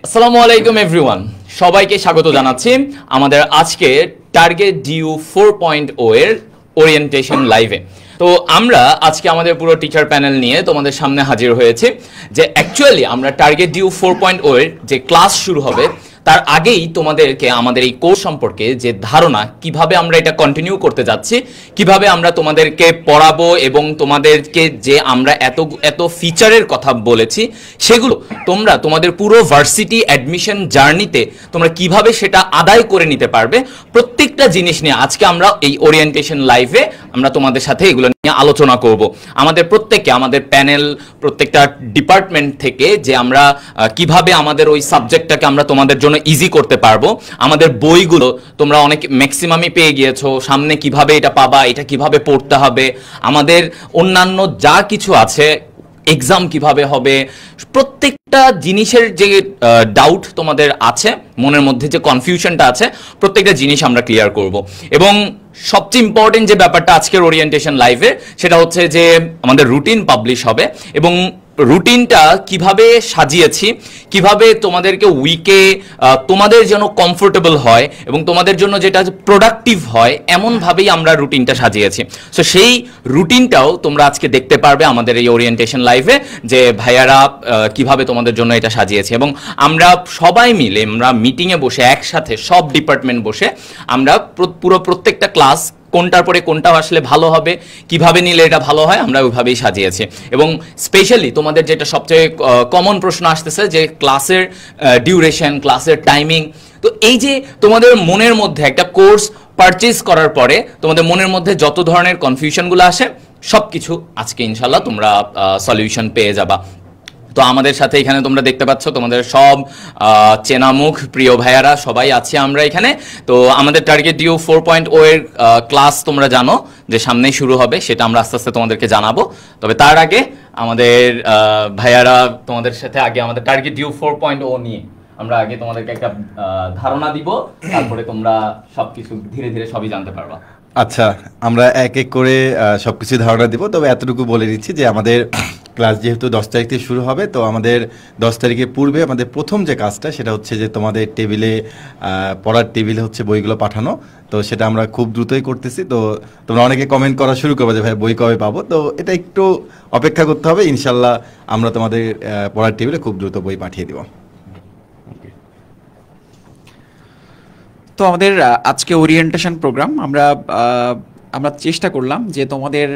আসসালামু আলাইকুম এভরিওয়ান, সবাইকে স্বাগত জানাচ্ছি আমাদের আজকে টার্গেট ডিউ 4.0 এর ওরিয়েন্টেশন লাইভে। তো আমরা আজকে আমাদের পুরো টিচার প্যানেল নিয়ে তোমাদের সামনে হাজির হয়েছে যে অ্যাকচুয়ালি আমরা টার্গেট ডিউ 4.0 এর যে ক্লাস শুরু হবে তার আগেই তোমাদেরকে আমাদের এই কোর্স সম্পর্কে যে ধারণা, কিভাবে আমরা এটা কন্টিনিউ করতে যাচ্ছি, কিভাবে আমরা তোমাদেরকে পড়াবো এবং তোমাদেরকে যে আমরা এত ফিচারের কথা বলেছি সেগুলো তোমরা তোমাদের পুরো ভার্সিটি অ্যাডমিশন জার্নিতে তোমরা কিভাবে সেটা আদায় করে নিতে পারবে, প্রত্যেকটা জিনিস নিয়ে আজকে আমরা এই ওরিয়েন্টেশন লাইভে আমরা তোমাদের সাথে এগুলো নিয়ে আলোচনা করব। আমাদের প্রত্যেককে, আমাদের প্যানেল, প্রত্যেকটা ডিপার্টমেন্ট থেকে যে আমরা কিভাবে আমাদের ওই সাবজেক্টটাকে আমরা তোমাদের জন্য ইজি করতে পারবো। আমাদের বইগুলো তোমরা অনেক ম্যাক্সিমামই পেয়ে গিয়েছো, সামনে কিভাবে এটা পাবা, এটা কিভাবে পড়তে হবে, আমাদের অন্যান্য যা কিছু আছে, এক্সাম কিভাবে হবে, প্রত্যেকটা জিনিসের যে ডাউট তোমাদের আছে, মনের মধ্যে যে কনফিউশনটা আছে, প্রত্যেকটা জিনিস আমরা ক্লিয়ার করব। এবং সবচেয়ে ইম্পর্টেন্ট যে ব্যাপারটা আজকের ওরিয়েন্টেশন লাইভে, সেটা হচ্ছে যে আমাদের রুটিন পাবলিশ হবে এবং রুটিনটা কিভাবে সাজিয়েছি, কিভাবে তোমাদেরকে উইকে তোমাদের যেন কমফোর্টেবল হয় এবং তোমাদের জন্য যেটা প্রোডাক্টিভ হয় এমনভাবেই আমরা রুটিনটা সাজিয়েছি। সো সেই রুটিনটাও তোমরা আজকে দেখতে পারবে আমাদের এই ওরিয়েন্টেশন লাইভে, যে ভাইয়ারা কিভাবে তোমাদের জন্য এটা সাজিয়েছে। এবং আমরা সবাই মিলে আমরা মিটিংয়ে বসে একসাথে সব ডিপার্টমেন্ট বসে আমরা পুরো প্রত্যেকটা ক্লাস কোনটার পরে কোনটা আসলে ভালো হবে, কিভাবে নিলে এটা ভালো হয়, আমরা ওইভাবেই সাজিয়েছি। এবং স্পেশালি তোমাদের যেটা সবচেয়ে কমন প্রশ্ন আসতেছে যে ক্লাসের ডিউরেশন, ক্লাসের টাইমিং। তো এই যে তোমাদের মনের মধ্যে একটা কোর্স পারচেজ করার পরে তোমাদের মনের মধ্যে যত ধরনের কনফিউশনগুলো আসে সব কিছু আজকে ইনশাল্লাহ তোমরা সলিউশন পেয়ে যাবা। তো আমাদের সাথে এখানে তোমরা দেখতে পাচ্ছ তোমাদের সব চেনামুখ প্রিয় ভাইয়ারা সবাই আছি আমরা এখানে। তো আমাদের টার্গেট ডিউ 4.0 এর ক্লাস তোমরা জানো যে সামনেই শুরু হবে, সেটা আমরা আস্তে আস্তে তোমাদেরকে জানাবো। তবে তার আগে আমাদের ভাইয়ারা তোমাদের সাথে আগে আমাদের টার্গেট ডিউ 4.0 নিয়ে আমরা আগে তোমাদেরকে একটা ধারণা দিব, তারপরে তোমরা সবকিছু ধীরে ধীরে সবই জানতে পারবা। আচ্ছা, আমরা এক এক করে সবকিছু ধারণা দিব। তবে এতটুকু বলে দিচ্ছি যে আমাদের ক্লাস যেহেতু 10 তারিখ থেকে শুরু হবে, তো আমাদের 10 তারিখের পূর্বে আমাদের প্রথম যে কাজটা সেটা হচ্ছে যে তোমাদের টেবিলে, পড়ার টেবিলে হচ্ছে বইগুলো পাঠানো। তো সেটা আমরা খুব দ্রুতই করতেছি। তো তোমরা অনেকে কমেন্ট করা শুরু করবে যে ভাই বই কবে পাবো, তো এটা একটু অপেক্ষা করতে হবে। ইনশাল্লাহ আমরা তোমাদের পড়ার টেবিলে খুব দ্রুত বই পাঠিয়ে দেব। তো আমাদের আজকে ওরিয়েন্টেশন প্রোগ্রাম আমরা চেষ্টা করলাম যে তোমাদের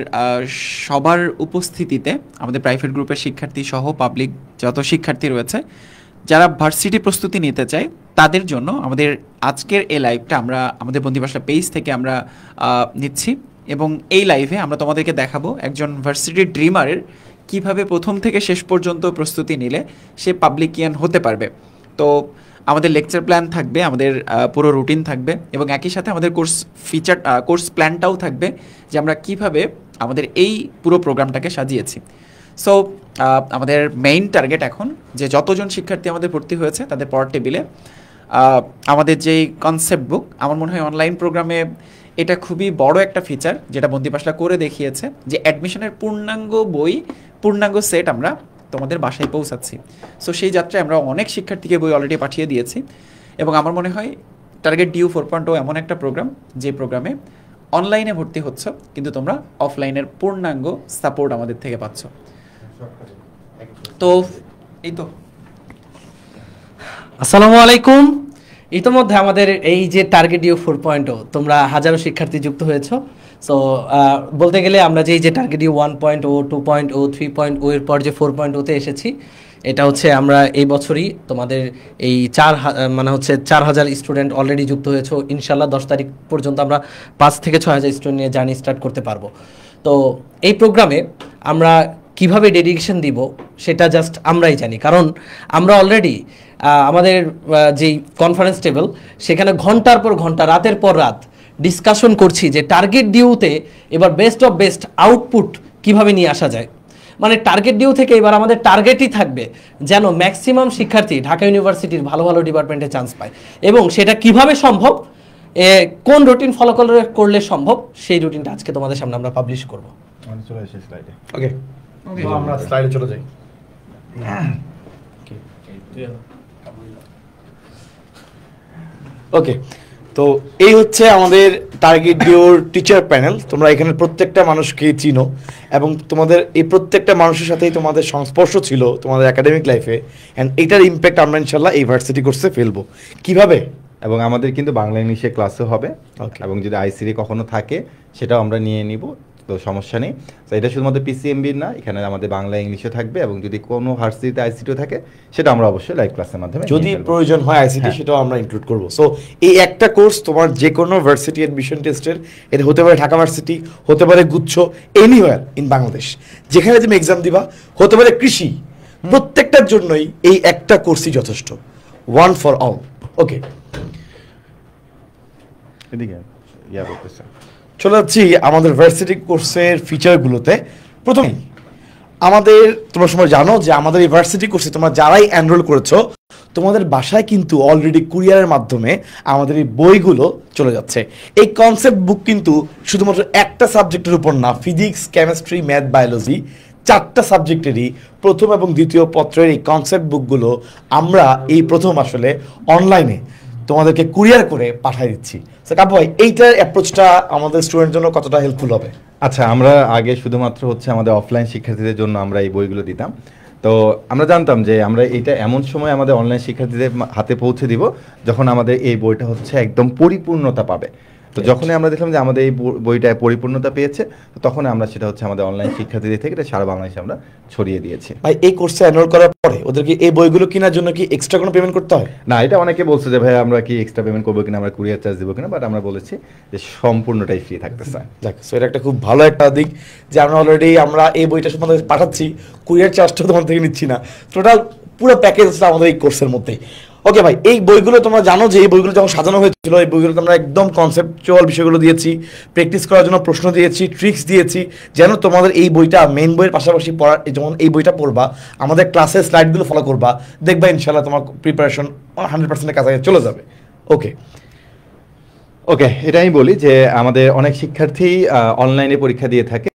সবার উপস্থিতিতে আমাদের প্রাইভেট গ্রুপের শিক্ষার্থী সহ পাবলিক যত শিক্ষার্থী রয়েছে যারা ভার্সিটি প্রস্তুতি নিতে চায় তাদের জন্য আমাদের আজকের এই লাইভটা আমরা আমাদের বন্দিবাসা পেজ থেকে আমরা নিচ্ছি। এবং এই লাইভে আমরা তোমাদেরকে দেখাবো একজন ভার্সিটি ড্রিমারের কিভাবে প্রথম থেকে শেষ পর্যন্ত প্রস্তুতি নিলে সে পাবলিকিয়ান হতে পারবে। তো আমাদের লেকচার প্ল্যান থাকবে, আমাদের পুরো রুটিন থাকবে এবং একই সাথে আমাদের কোর্স প্ল্যানটাও থাকবে যে আমরা কিভাবে আমাদের এই পুরো প্রোগ্রামটাকে সাজিয়েছি। সো আমাদের মেইন টার্গেট এখন যে যতজন শিক্ষার্থী আমাদের ভর্তি হয়েছে তাদের পড়ার টেবিলে আমাদের যেই কনসেপ্ট বুক, আমার মনে হয় অনলাইন প্রোগ্রামে এটা খুবই বড় একটা ফিচার যেটা বন্দিপাশলা করে দেখিয়েছে যে অ্যাডমিশনের পূর্ণাঙ্গ বই, পূর্ণাঙ্গ সেট আমরা তোমাদের বাসায় পৌঁছাচ্ছি। সো সেই যাত্রায় আমরা অনেক শিক্ষার্থীকে বই অলরেডি পাঠিয়ে দিয়েছি এবং আমার মনে হয় টার্গেট ডিউ 4.0 এমন একটা প্রোগ্রাম যে প্রোগ্রামে অনলাইনে ভর্তি হচ্ছ কিন্তু তোমরা অফলাইনের পূর্ণাঙ্গ সাপোর্ট আমাদের থেকে পাচ্ছ। তো এই তো আসসালামু আলাইকুম। ইতিমধ্যে আমাদের এই যে টার্গেট ডিউ 4.0 তোমরা হাজারো শিক্ষার্থী যুক্ত হয়েছো। সো বলতে গেলে আমরা যে টার্গেট ডিউ 1.0, 2.0, 3.0 এর পর যে 4.0-তে এসেছি, এটা হচ্ছে আমরা এই বছরই তোমাদের এই 4,000 স্টুডেন্ট অলরেডি যুক্ত হয়েছে। ইনশাল্লাহ 10 তারিখ পর্যন্ত আমরা 5 থেকে 6,000 স্টুডেন্ট নিয়ে জার্নি স্টার্ট করতে পারবো। তো এই প্রোগ্রামে আমরা কিভাবে ডেডিকেশন দিব সেটা জাস্ট আমরাই জানি, কারণ আমরা অলরেডি আমাদের যেই কনফারেন্স টেবল সেখানে ঘন্টার পর ঘন্টা, রাতের পর রাত ডিসকাশন করছি যে টার্গেট ডিউতে এবার বেস্ট অফ বেস্ট আউটপুট কিভাবে নিয়ে আসা যায়। মানে টার্গেট ডিউ থেকে এবার আমাদের টার্গেটই থাকবে যেন ম্যাক্সিমাম শিক্ষার্থী ঢাকা ইউনিভার্সিটির ভালো ভালো ডিপার্টমেন্টে চান্স পায়, এবং সেটা কিভাবে সম্ভব, কোন রুটিন ফলো করলে সম্ভব, সেই রুটিনটা আজকে তোমাদের সামনে আমরা পাবলিশ করব। ওকে, আমরা স্লাইডে চলে যাই। ওকে, তো এই হচ্ছে আমাদের টার্গেট ডিওর টিচার প্যানেল। তোমরা এখানে প্রত্যেকটা মানুষকে চিনো এবং তোমাদের এই প্রত্যেকটা মানুষের সাথেই তোমাদের সংস্পর্শ ছিল তোমাদের একাডেমিক লাইফে, অ্যান্ড এটার ইম্প্যাক্ট আমরা ইনশাল্লাহ এই ভার্সিটি কোর্সে ফেলবো। কিভাবে? এবং আমাদের কিন্তু বাংলা ইংলিশে ক্লাসও হবে, এবং যদি আইসিডি কখনো থাকে সেটাও আমরা নিয়ে নিব, তো সমস্যা নেই। তো এটা শুধুমাত্র পিসিএমবির না, এখানে আমাদের বাংলা ইংলিশও থাকবে, এবং যদি কোনো ভার্সিটিতে আইসিটিও থাকে সেটা আমরা অবশ্যই লাইভ ক্লাসের মাধ্যমে যদি প্রয়োজন হয় আইসিটি সেটাও আমরা ইনক্লুড করব। সো এই একটা কোর্স তোমার যে কোনো ভার্সিটি অ্যাডমিশন টেস্টের, এটা হতে পারে ঢাকা ভার্সিটি, হতে পারে গুচ্ছ, এনিওয়্যার ইন বাংলাদেশ যেখানে তুমি এক্সাম দিবা, হতে পারে কৃষি, প্রত্যেকটার জন্যই এই একটা কোর্সই যথেষ্ট, ওয়ান ফর অল। ওকে, এদিকে ইয়া করতেছে। চলে যাচ্ছি আমাদের ভার্সিটি কোর্সের ফিচারগুলোতে। প্রথমেই আমাদের, তোমরা সময় জানো যে আমাদের এই ভার্সিটি কোর্সে তোমরা যারাই এনরোল করেছো তোমাদের বাসায় কিন্তু অলরেডি কুরিয়ারের মাধ্যমে আমাদের এই বইগুলো চলে যাচ্ছে। এই কনসেপ্ট বুক কিন্তু শুধুমাত্র একটা সাবজেক্টের উপর না, ফিজিক্স, কেমিস্ট্রি, ম্যাথ, বায়োলজি, চারটা সাবজেক্টেরই প্রথম এবং দ্বিতীয় পত্রের এই কনসেপ্ট বুকগুলো আমরা এই প্রথম আসলে অনলাইনে তোমাদেরকে কুরিয়ার করে পাঠিয়ে দিচ্ছি। কাব্য ভাই, এইটার অ্যাপ্রোচটা আমাদের স্টুডেন্টের জন্য কতটা হেল্পফুল হবে? আচ্ছা, আমরা আগে শুধুমাত্র হচ্ছে আমাদের অফলাইন শিক্ষার্থীদের জন্য আমরা এই বইগুলো দিতাম। তো আমরা জানতাম যে আমরা এটা এমন সময় আমাদের অনলাইন শিক্ষার্থীদের হাতে পৌঁছে দিব যখন আমাদের এই বইটা হচ্ছে একদম পরিপূর্ণতা পাবে। তো যখনই আমরা দেখলাম যে আমাদের এই বইটা পরিপূর্ণতা পেয়েছে, তো তখন আমরা সেটা হচ্ছে আমাদের অনলাইন শিক্ষার্থীদের থেকে এটা সারা বাংলাদেশে আমরা ছড়িয়ে দিয়েছি। ভাই, এই কোর্সে এনরোল করার পরে ওদেরকে এই বইগুলো কেনার জন্য কি এক্সট্রা কোনো পেমেন্ট করতে হয়? না, এটা অনেকে বলছে যে ভাই আমরা কি এক্সট্রা পেমেন্ট করবো কিনা, আমরা কুরিয়ার চার্জ দেবো কিনা, বাট আমরা বলেছি যে সম্পূর্ণটাই ফ্রি থাকতেছে। দেখ, সো এটা একটা খুব ভালো একটা দিক যে আমরা অলরেডি আমরা এই বইটা তোমাদের পাঠাচ্ছি, কুরিয়ার চার্জটাও তোমার থেকে নিচ্ছি না, টোটাল পুরো প্যাকেজ হচ্ছে আমাদের এই কোর্সের মধ্যেই। ওকে ভাই, এই বইগুলো তোমরা জানো যে এই বইগুলো যখন সাজানো হয়েছিল, এই বইগুলো আমরা একদম কনসেপচুয়াল বিষয়গুলো দিয়েছি, প্র্যাকটিস করার জন্য প্রশ্ন দিয়েছি, ট্রিক্স দিয়েছি, যেন তোমাদের এই বইটা মেইন বইয়ের পাশাপাশি পড়া, যেমন এই বইটা পড়বা, আমাদের ক্লাসের স্লাইডগুলো ফলো করবা, দেখবা ইনশাল্লাহ তোমার প্রিপারেশন 100% কাছাকাছি চলে যাবে। ওকে ওকে, এটা আমি বলি যে আমাদের অনেক শিক্ষার্থী অনলাইনে পরীক্ষা দিয়ে থাকে,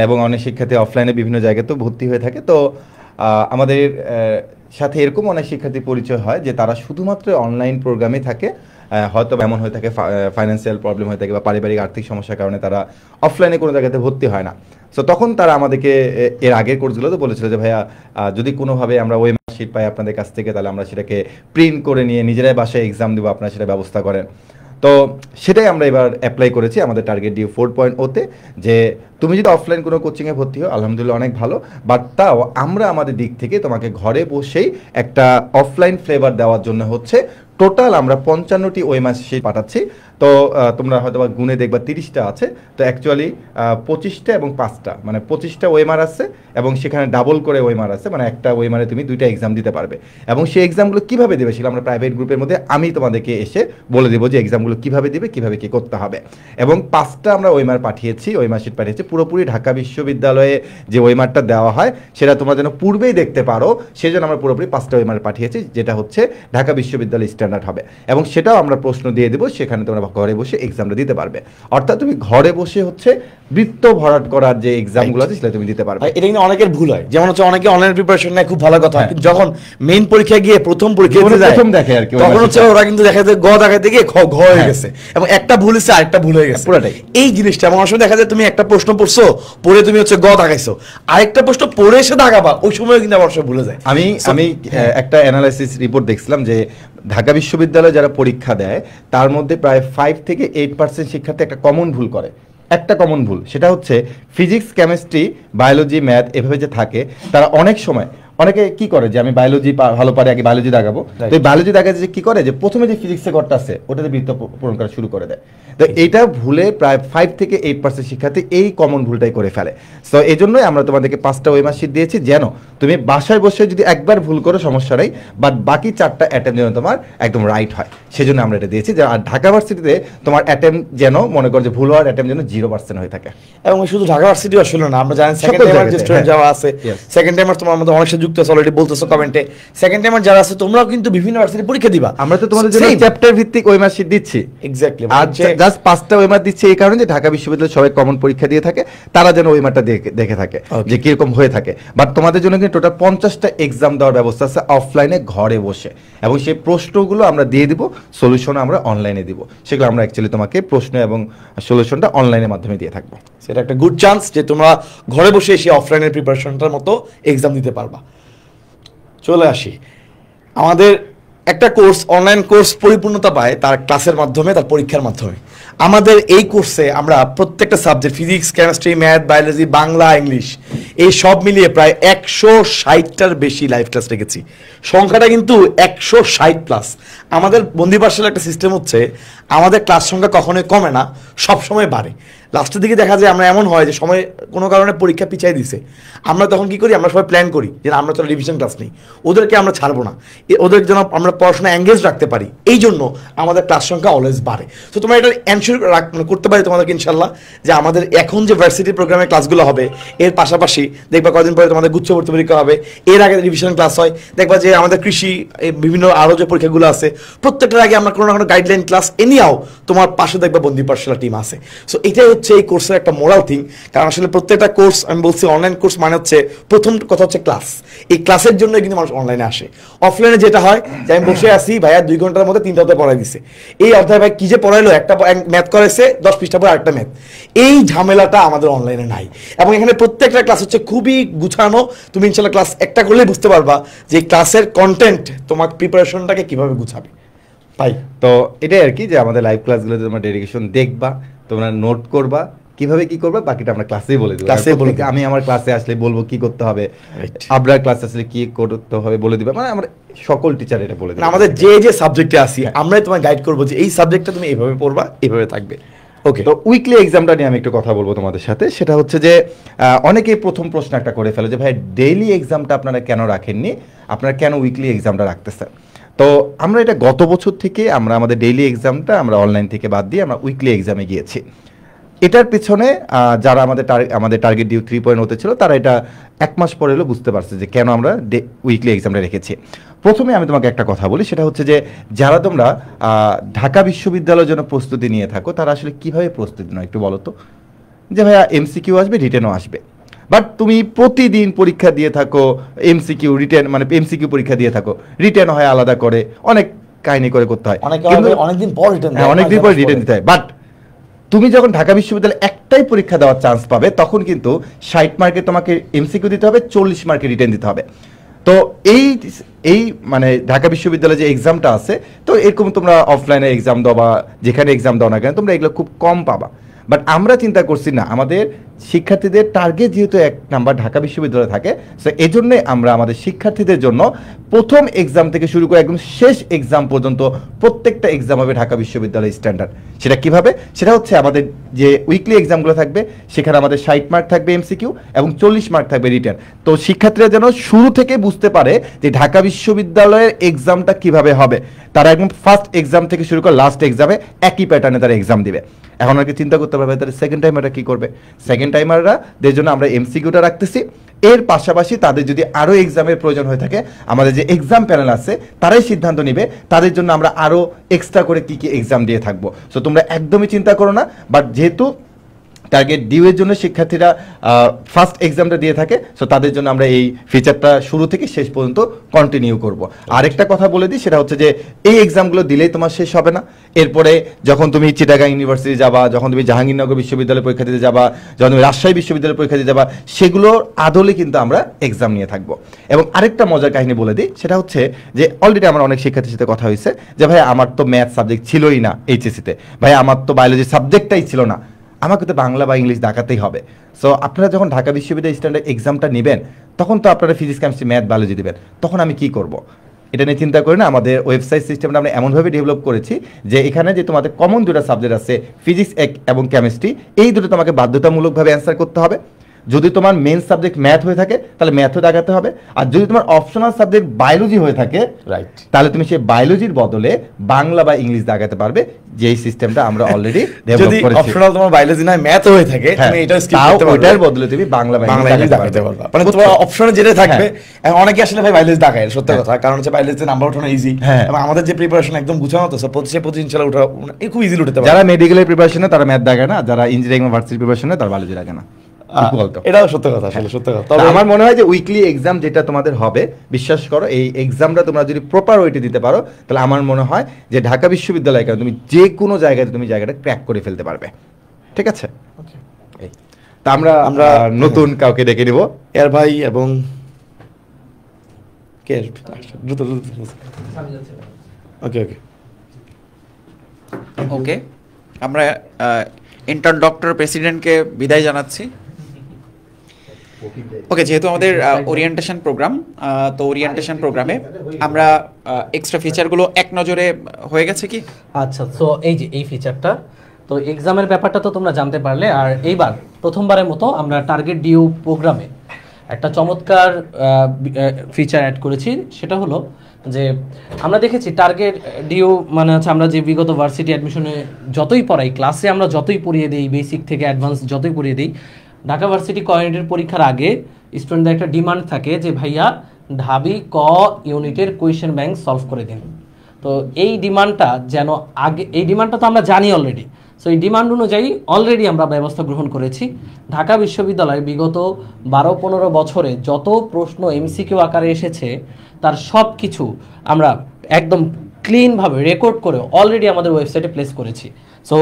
এবং অনেক শিক্ষার্থী অফলাইনে বিভিন্ন জায়গাতেও ভর্তি হয়ে থাকে। তো আমাদের সাথে এরকম অনেক শিক্ষার্থী পরিচয় হয় যে তারা শুধুমাত্র অনলাইন প্রোগ্রামে থাকে, হয়তো এমন হয়ে থাকে ফাইন্যান্সিয়াল প্রবলেম হয়ে থাকে বা পারিবারিক আর্থিক সমস্যার কারণে তারা অফলাইনে কোনো জায়গাতে ভর্তি হয় না। সো তখন তারা আমাদেরকে এর আগের কোর্সগুলোতে বলেছিল যে ভাইয়া যদি কোনোভাবে আমরা ওই মার্কশিট পাই আপনাদের কাছ থেকে, তাহলে আমরা সেটাকে প্রিন্ট করে নিয়ে নিজেরাই বাসায় এক্সাম দেবো, আপনারা সেটা ব্যবস্থা করেন। তো সেটাই আমরা এবার অ্যাপ্লাই করেছি আমাদের টার্গেট ডিউ 4.0-তে, যে তুমি যদি অফলাইন কোনো কোচিংয়ে ভর্তি হও আলহামদুলিল্লাহ অনেক ভালো, বাট তাও আমরা আমাদের দিক থেকে তোমাকে ঘরে বসেই একটা অফলাইন ফ্লেভার দেওয়ার জন্য হচ্ছে টোটাল আমরা 55টি ওএমআর শিট পাঠাচ্ছি। তো তোমরা হয়তো বা গুণে দেখবা 30টা আছে, তো অ্যাকচুয়ালি 25টা এবং 5টা, মানে 25টা ওএমআর আছে, এবং সেখানে ডাবল করে ওএমআর আছে, মানে একটা ওএমআরে তুমি 2টা এক্সাম দিতে পারবে। এবং সেই এক্সামগুলো কীভাবে দেবে সেটা আমরা প্রাইভেট গ্রুপের মধ্যে আমি তোমাদেরকে এসে বলে দেবো যে এক্সামগুলো কীভাবে দেবে, কীভাবে কী করতে হবে। এবং 5টা আমরা ওএমআর পাঠিয়েছি, ওএমআর শিট পাঠিয়েছি পুরোপুরি ঢাকা বিশ্ববিদ্যালয়ে যে ওএমআরটা দেওয়া হয় সেটা তোমরা যেন পূর্বেই দেখতে পারো, সেই জন্য আমরা পুরোপুরি 5টা ওএমআর পাঠিয়েছি, যেটা হচ্ছে ঢাকা বিশ্ববিদ্যালয় স্ট্যান্ডার্ড হবে। এবং সেটাও আমরা প্রশ্ন দিয়ে দেবো, সেখানে তোমরা ঘরে বসে এক্সামটা দিতে পারবে। অর্থাৎ তুমি ঘরে বসে হচ্ছে বৃত্ত ভরাট করার যে এক্সামগুলো আছে সেটা তুমি দিতে পারবে। এটা কিন্তু অনেকের ভুল হয়, যেমন হচ্ছে অনেকে অনলাইন প্রিপারেশন নেয়, খুব ভালো কথা, কিন্তু যখন মেইন পরীক্ষা গিয়ে প্রথম পরীক্ষা দিতে যায় প্রথম দেখে আর কি, তখন হচ্ছে ওরা কিন্তু দেখা যায় গ দেখাতে গিয়ে ঘ হয়ে গেছে, এবং একটা ভুল হচ্ছে আরেকটা ভুল হয়ে গেছে পুরোটাই। এই জিনিসটা এমন সময় দেখা যায় তুমি একটা প্রশ্ন পড়ছো, পড়ে তুমি হচ্ছে গ দাগাইছো, আরেকটা প্রশ্ন পড়ে এসে দাগাবা, ওই সময় কিন্তু আমার সব ভুলে যায়। আমি একটা অ্যানালাইসিস রিপোর্ট দেখছিলাম যে ঢাকা বিশ্ববিদ্যালয়ে যারা পরীক্ষা দেয় তার মধ্যে প্রায় 5 থেকে 8% শিক্ষার্থী একটা কমন ভুল করে, একটা কমন ভুল, সেটা হচ্ছে ফিজিক্স, কেমিস্ট্রি, বায়োলজি, ম্যাথ এভাবে যে থাকে তারা অনেক সময় অনেকে কি করে যে আমি বায়োলজি ভালো পারে আগে বায়োলজি দাগাবো, Right. তো এই বায়োলজি দাগাতে যে কি করে যে প্রথমে যে ফিজিক্সের ঘরটা আছে ওটাতে বৃত্ত পূরণ করা শুরু করে দেয়। তো এইটা ভুলে প্রায় 5 থেকে 8% শিক্ষার্থী এই কমন ভুলটাই করে ফেলে। সো এই জন্যই আমরা তোমাদেরকে 5টা ওয়েমার শিট দিয়েছি, যেন তুমি বাসায় বসে যদি একবার ভুল করো সমস্যা নেই, বাট বাকি 4টা অ্যাটেম্প যেন তোমার একদম রাইট হয়, সেজন্য আমরা এটা দিয়েছি। আর ঢাকা ভার্সিটিতে তোমার অ্যাটেম্প যেন মনে করো যে ভুল হওয়ার অ্যাটেম্প যেন 0% হয়ে থাকে। এবং শুধু ঢাকা ভার্সিটি আসলে না, আমরা জানি সেকেন্ড সকল টাইমার যে জায়গাতে, স্টুডেন্ট হ্যাঁ। যারা আছে, Yes. সেকেন্ড টাইমার তোমার আমাদের অনেক সাথে যুক্ত আছে, অলরেডি বলতেছো কমেন্টে। সেকেন্ড টাইমার যারা আছে তোমরাও কিন্তু বিভিন্ন ভার্সিটি পরীক্ষা দিবা, আমরা তো তোমাদের জন্য চ্যাপ্টার ভিত্তিক ওয়েমার শিট দিচ্ছি। এক্স্যাক্টলি। আর জাস্ট 5টা ওয়েমার দিচ্ছে এই কারণে যে ঢাকা বিশ্ববিদ্যালয়ে সবাই কমন পরীক্ষা দিয়ে থাকে, তারা যেন ওয়েমারটা দেখে থাকে যে কিরকম হয়ে থাকে। বাট তোমাদের জন্য কিন্তু টোটাল 50টা এক্সাম দেওয়ার ব্যবস্থা আছে অফলাইনে ঘরে বসে, এবং সেই প্রশ্নগুলো আমরা দিয়ে দিব, সলিউশন আমরা অনলাইনে দিব। সেগুলো আমরা অ্যাকচুয়ালি তোমাকে প্রশ্ন এবং সলিউশনটা অনলাইনের মাধ্যমে দিয়ে থাকবো। সেটা একটা গুড চান্স যে তোমরা ঘরে বসে এসে অফলাইনের প্রিপারেশনটার মতো এক্সাম দিতে পারবা। চলে আসি, আমাদের একটা কোর্স, অনলাইন কোর্স পরিপূর্ণতা পায় তার ক্লাসের মাধ্যমে, তার পরীক্ষার মাধ্যমে। আমাদের এই কোর্সে আমরা প্রত্যেকটা subject, physics, chemistry, math, biology, Bangla, English, এই সব মিলিয়ে প্রায় 160টার বেশি লাইভ ক্লাস রেখেছি। সংখ্যাটা কিন্তু 160+। আমাদের বন্দি পাঠশালার একটা সিস্টেম হচ্ছে, আমাদের ক্লাস সংখ্যা কখনোই কমে না, সব সময় বাড়ে। লাস্টের দিকে দেখা যায় আমরা এমন হয় যে সময় কোনো কারণে পরীক্ষা পিছাই দিছে, আমরা তখন কি করি, আমরা সবাই প্ল্যান করি যে আমরা তো রিভিশন ক্লাস নেই, ওদেরকে আমরা ছাড়বো না, ওদের যেন আমরা পড়াশোনা এঙ্গেজ রাখতে পারি, এই জন্য আমাদের ক্লাস সংখ্যা অলওয়েজ বাড়ে। তো তোমরা এটা এনশিওর করতে পারি তোমাদেরকে ইনশাল্লাহ, যে আমাদের এখন যে ভার্সিটি প্রোগ্রামের ক্লাসগুলো হবে, এর পাশাপাশি দেখবা কদিন পরে তোমাদের গুচ্ছ ভর্তি পরীক্ষা হবে, এর আগে রিভিশন ক্লাস হয়, দেখবা যে আমাদের কৃষি, বিভিন্ন আরও যে পরীক্ষাগুলো আছে, প্রত্যেকটার আগে আমরা কোনো না কোনো গাইডলাইন ক্লাস এনিয়াও তোমার পাশে দেখবা বন্দি পাঠশালা টিম আছে। সো এটাই হচ্ছে এই কোর্সের একটা মোরাল থিং। কারণ আসলে প্রত্যেকটা কোর্স, আমি বলছি অনলাইন কোর্স মানে হচ্ছে, প্রথম কথা হচ্ছে ক্লাস। এই ক্লাসের জন্য কিন্তু মানুষ অনলাইনে আসে। অফলাইনে যেটা হয় যে আমি বসে আছি, ভাইয়া 2 ঘন্টার মধ্যে 3টা অধ্যায় পড়াই দিছে, এই অধ্যায় ভাই কি যে পড়াইলো, একটা ম্যাথ করেছে 10 পৃষ্ঠা পর আরেকটা ম্যাথ, এই ঝামেলাটা আমাদের অনলাইনে নাই। এবং এখানে প্রত্যেকটা ক্লাস হচ্ছে খুবই গুছানো। তুমি ইনশাল্লাহ ক্লাস একটা করলেই বুঝতে পারবা যে ক্লাসের কন্টেন্ট তোমার প্রিপারেশনটাকে কিভাবে গুছাবে। ভাই তো এটাই আর কি, যে আমাদের লাইভ ক্লাসগুলোতে তোমরা ডেডিকেশন দেখবা, তোমরা নোট করবা, কিভাবে কি করবা বাকিটা আমরা ক্লাসেই বলে দেবো। ক্লাসেই বলে দেব। আমি আমার ক্লাসে আসলে বলবো কি করতে হবে, Right. আপনার ক্লাসে আসলে কি করতে হবে বলে দিবা, মানে আমরা সকল টিচার এটা বলে মানে দেবো। আমাদের যে যে সাবজেক্টে আসি, আমরাই তোমায় গাইড করবো যে এই সাবজেক্টটা তুমি এইভাবে পড়বা, এইভাবে থাকবে। ওকে, তো উইকলি এক্সামটা নিয়ে আমি একটু কথা বলবো তোমাদের সাথে। সেটা হচ্ছে যে অনেকেই প্রথম প্রশ্ন একটা করে ফেলে যে ভাই ডেইলি এক্সামটা আপনারা কেন রাখেননি, আপনারা কেন উইকলি এক্সামটা রাখতেছেন। তো আমরা এটা গত বছর থেকে আমরা আমাদের ডেইলি এক্সামটা আমরা অনলাইন থেকে বাদ দিয়ে আমরা উইকলি এক্সামে গিয়েছি। এটার পিছনে যারা আমাদের টার্গেট ডিউ 3.0 ছিল, তারা এটা 1 মাস পরে হলো বুঝতে পারছে যে কেন আমরা উইকলি এক্সামটা রেখেছি। প্রথমে আমি তোমাকে একটা কথা বলি, সেটা হচ্ছে যে যারা তোমরা ঢাকা বিশ্ববিদ্যালয়ের জন্য প্রস্তুতি নিয়ে থাকো, তারা আসলে কিভাবে প্রস্তুতি নাও একটু বলো তো। যে ভাইয়া এমসিকিউ আসবে, রিটেনও আসবে, বাট তুমি প্রতিদিন পরীক্ষা দিয়ে থাকো, এমসিকিউ রিটেন, মানে এমসিকিউ পরীক্ষা দিয়ে থাকো, রিটেন হয় আলাদা করে, অনেক কাহিনী করে করতে হয়, অনেকদিন পর রিটার্ন, অনেকদিন পর রিটেন দিতে হয়। বাট তুমি যখন ঢাকা বিশ্ববিদ্যালয়ে একটাই পরীক্ষা দেওয়ার চান্স পাবে, তখন কিন্তু 60 মার্কে তোমাকে এমসিকিউ দিতে হবে, 40 মার্কে রিটেন দিতে হবে। তো এই মানে ঢাকা বিশ্ববিদ্যালয়ে যে এক্সামটা আছে, তো এরকম তোমরা অফলাইনে এক্সাম দাও বা যেখানে এক্সাম দাও না কেন, তোমরা এগুলো খুব কম পাবা। বাট আমরা চিন্তা করছি না, আমাদের শিক্ষার্থীদের টার্গেট যেহেতু 1 নাম্বার ঢাকা বিশ্ববিদ্যালয়ে থাকে, সো এই জন্যই আমরা আমাদের শিক্ষার্থীদের জন্য প্রথম এক্সাম থেকে শুরু করে একদম শেষ এক্সাম পর্যন্ত প্রত্যেকটা এক্সাম হবে ঢাকা বিশ্ববিদ্যালয় স্ট্যান্ডার্ড। সেটা কিভাবে? সেটা হচ্ছে আমাদের যে উইকলি এক্সামগুলো থাকবে, সেখানে আমাদের 60 মার্ক থাকবে এমসিকিউ এবং 40 মার্ক থাকবে রিটেন। তো শিক্ষার্থীরা যেন শুরু থেকে বুঝতে পারে যে ঢাকা বিশ্ববিদ্যালয়ের এক্সামটা কিভাবে হবে, তারা একদম ফার্স্ট এক্সাম থেকে শুরু করে লাস্ট এক্সামে একই প্যাটার্নে তারা এক্সাম দিবে। এখন আর কি চিন্তা করতে পারবে তাহলে সেকেন্ড টাইমাররা কি করবে। সেকেন্ড টাইমারদের জন্য আমরা এমসিকিউটা রাখতেছি, এর পাশাপাশি তাদের যদি আরও এক্সামের প্রয়োজন হয়ে থাকে, আমাদের যে এক্সাম প্যানেল আছে তারাই সিদ্ধান্ত নেবে তাদের জন্য আমরা আরও এক্সট্রা করে কি কি এক্সাম দিয়ে থাকবো। সো তোমরা একদমই চিন্তা করো না। বাট যেহেতু টার্গেট ডিউ এর জন্য শিক্ষার্থীরা ফার্স্ট এক্সামটা দিয়ে থাকে, সো তাদের জন্য আমরা এই ফিচারটা শুরু থেকে শেষ পর্যন্ত কন্টিনিউ করব। আরেকটা কথা বলে দিই, সেটা হচ্ছে যে এই এক্সামগুলো দিলেই তোমার শেষ হবে না। এরপরে যখন তুমি চিটাগাং ইউনিভার্সিটি যাবা, যখন তুমি জাহাঙ্গীরনগর বিশ্ববিদ্যালয়ে পরীক্ষা দিতে যাবা, যখন তুমি রাজশাহী বিশ্ববিদ্যালয়ে পরীক্ষা দিতে যাবা, সেগুলোর আদলে কিন্তু আমরা এক্সাম নিয়ে থাকবো। এবং আরেকটা মজার কাহিনী বলে দিই, সেটা হচ্ছে যে অলরেডি আমার অনেক শিক্ষার্থীর সাথে কথা হয়েছে যে ভাই আমার তো ম্যাথ সাবজেক্ট ছিলই না এইচএসিতে, ভাই আমার তো বায়োলজি সাবজেক্টটাই ছিল না, আমাকে তো বাংলা বা ইংলিশ দেখাতেই হবে। সো আপনারা যখন ঢাকা বিশ্ববিদ্যালয় স্ট্যান্ডার্ড এক্সামটা নেবেন, তখন তো আপনারা ফিজিক্স কেমিস্ট্রি ম্যাথ বায়োলজি দেবেন, তখন আমি কি করব? এটা নিয়ে চিন্তা করি না। আমাদের ওয়েবসাইট সিস্টেমটা আমরা এমনভাবে ডেভেলপ করেছি যে এখানে যে তোমাদের কমন দুটো সাবজেক্ট আছে ফিজিক্স এবং কেমিস্ট্রি, এই দুটো তোমাকে বাধ্যতামূলকভাবে অ্যান্সার করতে হবে। যদি তোমার মেন সাবজেক্ট ম্যাথ হয়ে থাকে তাহলে ম্যাথও দেখাতে হবে, আর যদি তোমার অপশনাল সাবজেক্ট বায়োলজি হয়ে থাকে রাইট, তাহলে তুমি সেই বায়োলজির বদলে বাংলা বা ইংলিশ দেখাতে পারবে, যে এই সিস্টেমটা আমরা অলরেডি ডেভেলপ যদি করেছি। অপশনাল তোমার বায়োলজি না ম্যাথ হয়ে থাকে তুমি এটা স্কিপ তাও করতে পারবে, ওটার বদলে তুমি বাংলা বা বাংলা ইংলিশ ইংলিশ দেখাতে দেখাতে পারবে। পারবে। মানে তোমার অপশনে যেটা থাকবে, হ্যাঁ। এখন অনেকে আসলে ভাই বায়োলজি দেখায়, সত্য কথা, কারণ হচ্ছে বায়োলজিতে নাম্বার ওঠানো ইজি, হ্যাঁ। এবং আমাদের যে প্রিপারেশন একদম গুছানো তো, সব 25 ইনশাআল্লাহ ওঠা খুব ইজিলি উঠতে পারে। যারা মেডিকেলের প্রিপারেশনে তারা ম্যাথ দেখে না, যারা ইঞ্জিনিয়ারিং ভার্সিটি প্রিপারেশনে তারা বায়োলজি দেখে না। বলতো এটাও সত্য কথা, আসলে সত্য কথা। তবে আমার মনে হয় যে উইকলি এক্সাম যেটা তোমাদের হবে, বিশ্বাস করো এই এক্সামটা তোমরা যদি প্রপার ওয়েটে দিতে পারো, তাহলে আমার মনে হয় যে ঢাকা বিশ্ববিদ্যালয়ে কেন তুমি যে কোনো জায়গায় তুমি জায়গাটা ক্র্যাক করে ফেলতে পারবে। ঠিক আছে, এই। তা আমরা নতুন কাউকে ডেকে নিব, এর ভাই এবং কে দ্রুত দ্রুত। ওকে ওকে ওকে, আমরা ইন্টার্ন ডক্টর প্রেসিডেন্টকে বিদায় জানাচ্ছি। ওকে, যেহেতু আমাদের ওরিয়েন্টেশন প্রোগ্রাম, তো ওরিয়েন্টেশন প্রোগ্রামে আমরা এক্সট্রা ফিচারগুলো এক নজরে হয়ে গেছে কি? আচ্ছা, সো এই যে এই ফিচারটা, তো এক্সামের ব্যাপারটা তো তোমরা জানতে পারলে। আর এইবার প্রথমবারের মতো আমরা টার্গেট ডিউ প্রোগ্রামে একটা চমৎকার ফিচার অ্যাড করেছি। সেটা হলো যে আমরা দেখেছি টার্গেট ডিউ মানে হচ্ছে আমরা যে বিগত ভার্সিটি অ্যাডমিশনে যতই পড়াই, ক্লাসে আমরা যতই পড়িয়ে দিই, বেসিক থেকে অ্যাডভান্স যতই পড়িয়ে দিই, ঢাকা ভার্সিটি কোঅর্ডিনেটের পরীক্ষার আগে স্টুডেন্টদের একটা ডিমান্ড থাকে যে ভাইয়া ঢাবি ক ইউনিটের কোয়েশ্চেন ব্যাংক সলভ করে দিন। তো এই ডিমান্ডটা যেন আগে, এই ডিমান্ডটা তো আমরা জানি অলরেডি, সো এই ডিমান্ড অনুযায়ী অলরেডি আমরা ব্যবস্থা গ্রহণ করেছি। ঢাকা বিশ্ববিদ্যালয়ে বিগত 12-15 বছরে যত প্রশ্ন এমসিকিউ আকারে এসেছে তার সব কিছু আমরা একদম ক্লিনভাবে রেকর্ড করে অলরেডি আমাদের ওয়েবসাইটে প্লেস করেছি। সো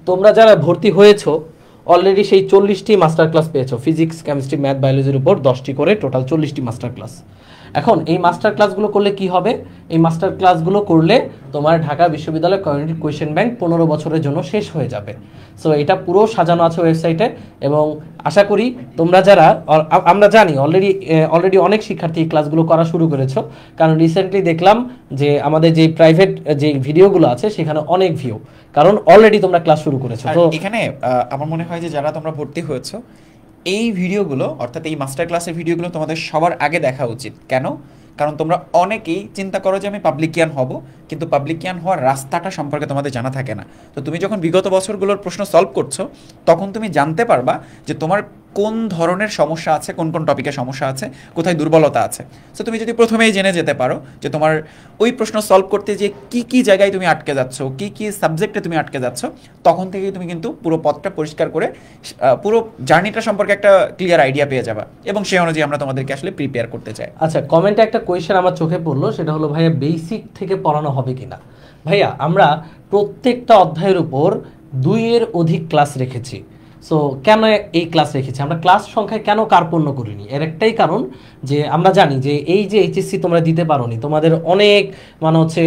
তোমরা যারা ভর্তি হয়েছো অলরেডি সেই 40টি মাস্টার ক্লাস পেয়েছো, ফিজিক্স কেমিস্ট্রি ম্যাথ বায়োলজির উপর 10টি করে টোটাল 40টি মাস্টার ক্লাস। এখন এই মাস্টার ক্লাসগুলো করলে কি হবে? এই মাস্টার ক্লাসগুলো করলে তোমার ঢাকা বিশ্ববিদ্যালয় কমিউনিটি কোয়েশ্চেন ব্যাংক 15 বছরের জন্য শেষ হয়ে যাবে। সো এটা পুরো সাজানো আছে ওয়েবসাইটে, এবং আশা করি তোমরা যারা, আমরা জানি অলরেডি অনেক শিক্ষার্থী এই ক্লাসগুলো করা শুরু করেছো, কারণ রিসেন্টলি দেখলাম যে আমাদের যে প্রাইভেট যে ভিডিওগুলো আছে সেখানে অনেক ভিউ, কারণ অলরেডি তোমরা ক্লাস শুরু করেছো। আর তো এখানে আমার মনে হয় যে যারা তোমরা ভর্তি হয়েছো, এই ভিডিওগুলো অর্থাৎ এই মাস্টার ক্লাসের ভিডিওগুলো তোমাদের সবার আগে দেখা উচিত। কেন? কারণ তোমরা অনেকেই চিন্তা করো যে আমি পাবলিকিয়ান হব, কিন্তু পাবলিকিয়ান হওয়ার রাস্তাটা সম্পর্কে তোমাদের জানা থাকে না। তো তুমি যখন বিগত বছরগুলোর প্রশ্ন সলভ করছো, তখন তুমি জানতে পারবা যে তোমার কোন ধরনের সমস্যা আছে, কোন কোন টপিকে সমস্যা আছে, কোথায় দুর্বলতা আছে। সো তুমি যদি প্রথমেই জেনে যেতে পারো যে তোমার ওই প্রশ্ন সলভ করতে যে কি কি জায়গায় তুমি আটকে যাচ্ছ, কি কি সাবজেক্টে তুমি আটকে যাচ্ছ, তখন থেকেই তুমি কিন্তু পুরো পথটা পরিষ্কার করে পুরো জার্নিটা সম্পর্কে একটা ক্লিয়ার আইডিয়া পেয়ে যাবা, এবং সেই অনুযায়ী আমরা তোমাদেরকে আসলে প্রিপেয়ার করতে চাই। আচ্ছা, কমেন্টে একটা কোয়েশ্চেন আমার চোখে পড়লো, সেটা হলো ভাইয়া বেসিক থেকে পড়ানো হবে কিনা। ভাইয়া আমরা প্রত্যেকটা অধ্যায়ের উপর 2-এর অধিক ক্লাস রেখেছি। সো কেন এই ক্লাস রেখেছি? আমরা ক্লাস সংখ্যায় কেন কার্পণ্য করিনি? এর একটাই কারণ যে আমরা জানি যে এই যে এইচএসসি তোমরা দিতে পারোনি, তোমাদের অনেক মানে হচ্ছে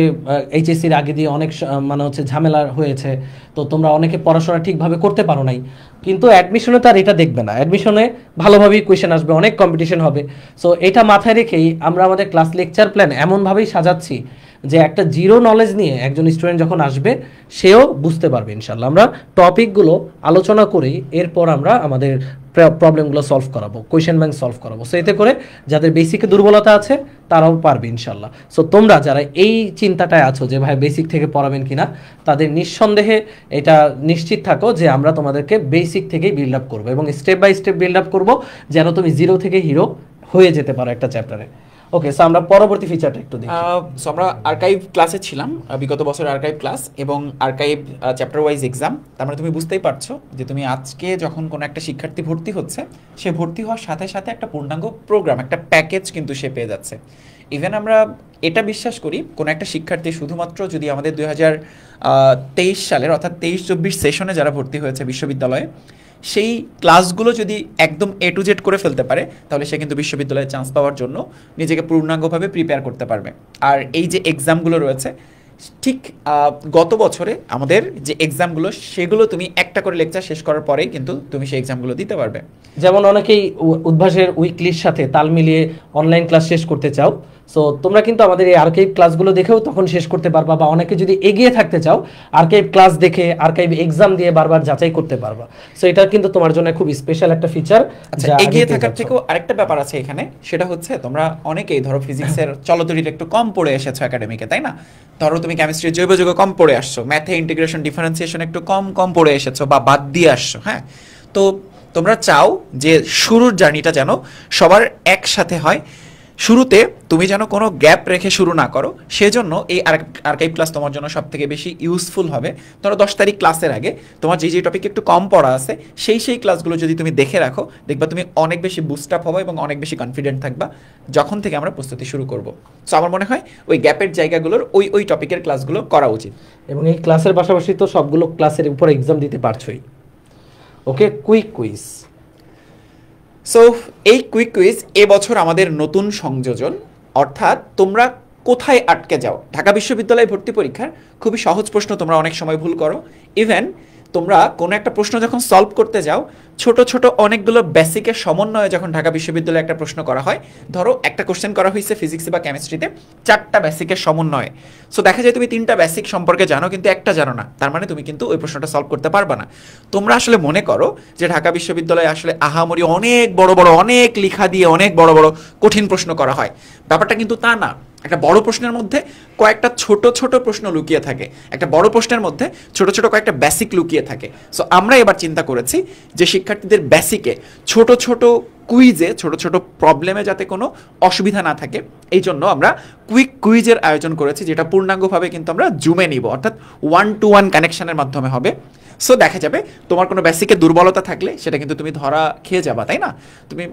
এইচএসসির আগে দিয়ে অনেক মানে হচ্ছে ঝামেলা হয়েছে, তো তোমরা অনেকে পড়াশোনা ঠিকভাবে করতে পারো নাই। কিন্তু অ্যাডমিশনে তো আর এটা দেখবে না, অ্যাডমিশনে ভালোভাবেই কোয়েশ্চেন আসবে, অনেক কম্পিটিশন হবে। সো এটা মাথায় রেখেই আমরা আমাদের ক্লাস লেকচার প্ল্যান এমনভাবেই সাজাচ্ছি যে একটা জিরো নলেজ নিয়ে একজন স্টুডেন্ট যখন আসবে সেও বুঝতে পারবে ইনশাল্লাহ। আমরা টপিকগুলো আলোচনা করেই এরপর আমরা আমাদের প্রবলেমগুলো সলভ করাবো, কোয়েশ্চেন ব্যাংক সলভ করাবো। সো এতে করে যাদের বেসিকে দুর্বলতা আছে তারাও পারবে ইনশাল্লাহ। সো তোমরা যারা এই চিন্তাটায় আছো যে ভাই বেসিক থেকে পড়াবেন কিনা, তাদের নিঃসন্দেহে এটা নিশ্চিত থাকো যে আমরা তোমাদেরকে বেসিক থেকেই বিল্ড আপ করবো, এবং step by step build up করবো যেন তুমি জিরো থেকে হিরো হয়ে যেতে পারো একটা চ্যাপ্টারে। ওকে, সো আমরা পরবর্তী ফিচারটা একটু দেখি। সো আমরা আর্কাইভ ক্লাসে ছিলাম, বিগত বছরের আর্কাইভ ক্লাস এবং আর্কাইভ চ্যাপ্টার ওয়াইজ এক্সাম। তার মানে তুমি বুঝতেই পারছো যে তুমি আজকে যখন কোনো একটা শিক্ষার্থী ভর্তি হচ্ছে, সে ভর্তি হওয়ার সাথে সাথে একটা পূর্ণাঙ্গ প্রোগ্রাম, একটা প্যাকেজ কিন্তু সে পেয়ে যাচ্ছে। ইভেন আমরা এটা বিশ্বাস করি, কোনো একটা শিক্ষার্থী শুধুমাত্র যদি আমাদের 2023 সালের অর্থাৎ 23-24 সেশনে যারা ভর্তি হয়েছে বিশ্ববিদ্যালয়ে, সেই ক্লাসগুলো যদি একদম A to Z করে ফেলতে পারে, তাহলে সে কিন্তু বিশ্ববিদ্যালয়ে চান্স পাওয়ার জন্য নিজেকে পূর্ণাঙ্গভাবে প্রিপেয়ার করতে পারবে। আর এই যে এক্সামগুলো রয়েছে, ঠিক গত বছরে আমাদের যে এক্সামগুলো সেগুলো তুমি একটা করে লেকচার শেষ করার পরেই কিন্তু তুমি সেই এক্সামগুলো দিতে পারবে। যেমন অনেকেই উদ্ভাসের উইকলির সাথে তাল মিলিয়ে অনলাইন ক্লাস শেষ করতে চাও, সো তোমরা কিন্তু আমাদের এই আর্কাইভ ক্লাসগুলো দেখেও তখন শেষ করতে পারবা, বা অনেকে যদি এগিয়ে থাকতে চাও আর্কাইভ ক্লাস দেখে আর্কাইভ এক্সাম দিয়ে বারবার যাচাই করতে পারবা। সো এটা কিন্তু তোমার জন্য খুব স্পেশাল একটা ফিচার। আচ্ছা, এগিয়ে থাকার থেকেও আরেকটা ব্যাপার আছে এখানে, সেটা হচ্ছে তোমরা অনেকেই ধরো ফিজিক্সের চলতরিটা একটু কম পড়ে এসেছো একাডেমিকে, তাই না? ধরো তুমি কেমিস্ট্রি জৈব যৌগ কম পড়ে আসছো, ম্যাথে ইন্টিগ্রেশন ডিফারেন্সিয়েশন একটু কম পড়ে এসেছো বা বাদ দিয়ে আসছো। হ্যাঁ, তো তোমরা চাও যে শুরুর জার্নিটা যেন সবার একসাথে হয়, শুরুতে তুমি যেন কোনো গ্যাপ রেখে শুরু না করো, সেজন্য এই আর্কাইভ ক্লাস তোমার জন্য সব থেকে বেশি ইউজফুল হবে। ধরো 10 তারিখ ক্লাসের আগে তোমার যে টপিক একটু কম পড়া আছে সেই ক্লাসগুলো যদি তুমি দেখে রাখো, দেখবা তুমি অনেক বেশি বুস্ট আপ হবে এবং অনেক বেশি কনফিডেন্ট থাকবা যখন থেকে আমরা প্রস্তুতি শুরু করব। সো আমার মনে হয় ওই গ্যাপের জায়গাগুলোর ওই টপিকের ক্লাসগুলো করা উচিত। এবং এই ক্লাসের পাশাপাশি তো সবগুলো ক্লাসের উপর এক্সাম দিতে পারছোই। ওকে, কুইক কুইজ। সো এই কুইক কুইজ এবছর আমাদের নতুন সংযোজন, অর্থাৎ তোমরা কোথায় আটকে যাও। ঢাকা বিশ্ববিদ্যালয়ে ভর্তি পরীক্ষার খুবই সহজ প্রশ্ন তোমরা অনেক সময় ভুল করো। ইভেন তোমরা কোনো একটা প্রশ্ন যখন সলভ করতে যাও, ছোট ছোট অনেকগুলো বেসিকের সমন্বয়ে যখন ঢাকা বিশ্ববিদ্যালয়ে একটা প্রশ্ন করা হয়, ধরো একটা কোশ্চেন করা হয়েছে ফিজিক্সে বা কেমিস্ট্রিতে 4টা বেসিকের সমন্বয়ে, সো দেখা যায় তুমি 3টা বেসিক সম্পর্কে জানো কিন্তু একটা জানো না, তার মানে তুমি কিন্তু ওই প্রশ্নটা সলভ করতে পারবে না। তোমরা আসলে মনে করো যে ঢাকা বিশ্ববিদ্যালয়ে আসলে আহামরি অনেক বড় বড় অনেক লেখা দিয়ে অনেক বড় বড় কঠিন প্রশ্ন করা হয়, ব্যাপারটা কিন্তু তা না। একটা বড় প্রশ্নের মধ্যে কয়েকটা ছোট ছোট প্রশ্ন লুকিয়ে থাকে, একটা বড় প্রশ্নের মধ্যে ছোট ছোট কয়েকটা বেসিক লুকিয়ে থাকে। সো আমরা এবার চিন্তা করেছি যে শিক্ষার্থীদের বেসিকে ছোট ছোট কুইজে ছোট ছোট প্রবলেমে যাতে কোনো অসুবিধা না থাকে, এই জন্য আমরা কুইক কুইজের আয়োজন করেছি, যেটা পূর্ণাঙ্গভাবে কিন্তু আমরা জুমে নিব, অর্থাৎ 1-to-1 কানেকশনের মাধ্যমে হবে। সো দেখা যাবে তোমার কোনো বেসিকে দুর্বলতা থাকলে সেটা কিন্তু তুমি ধরা খেয়ে যাবা, তাই না? তুমি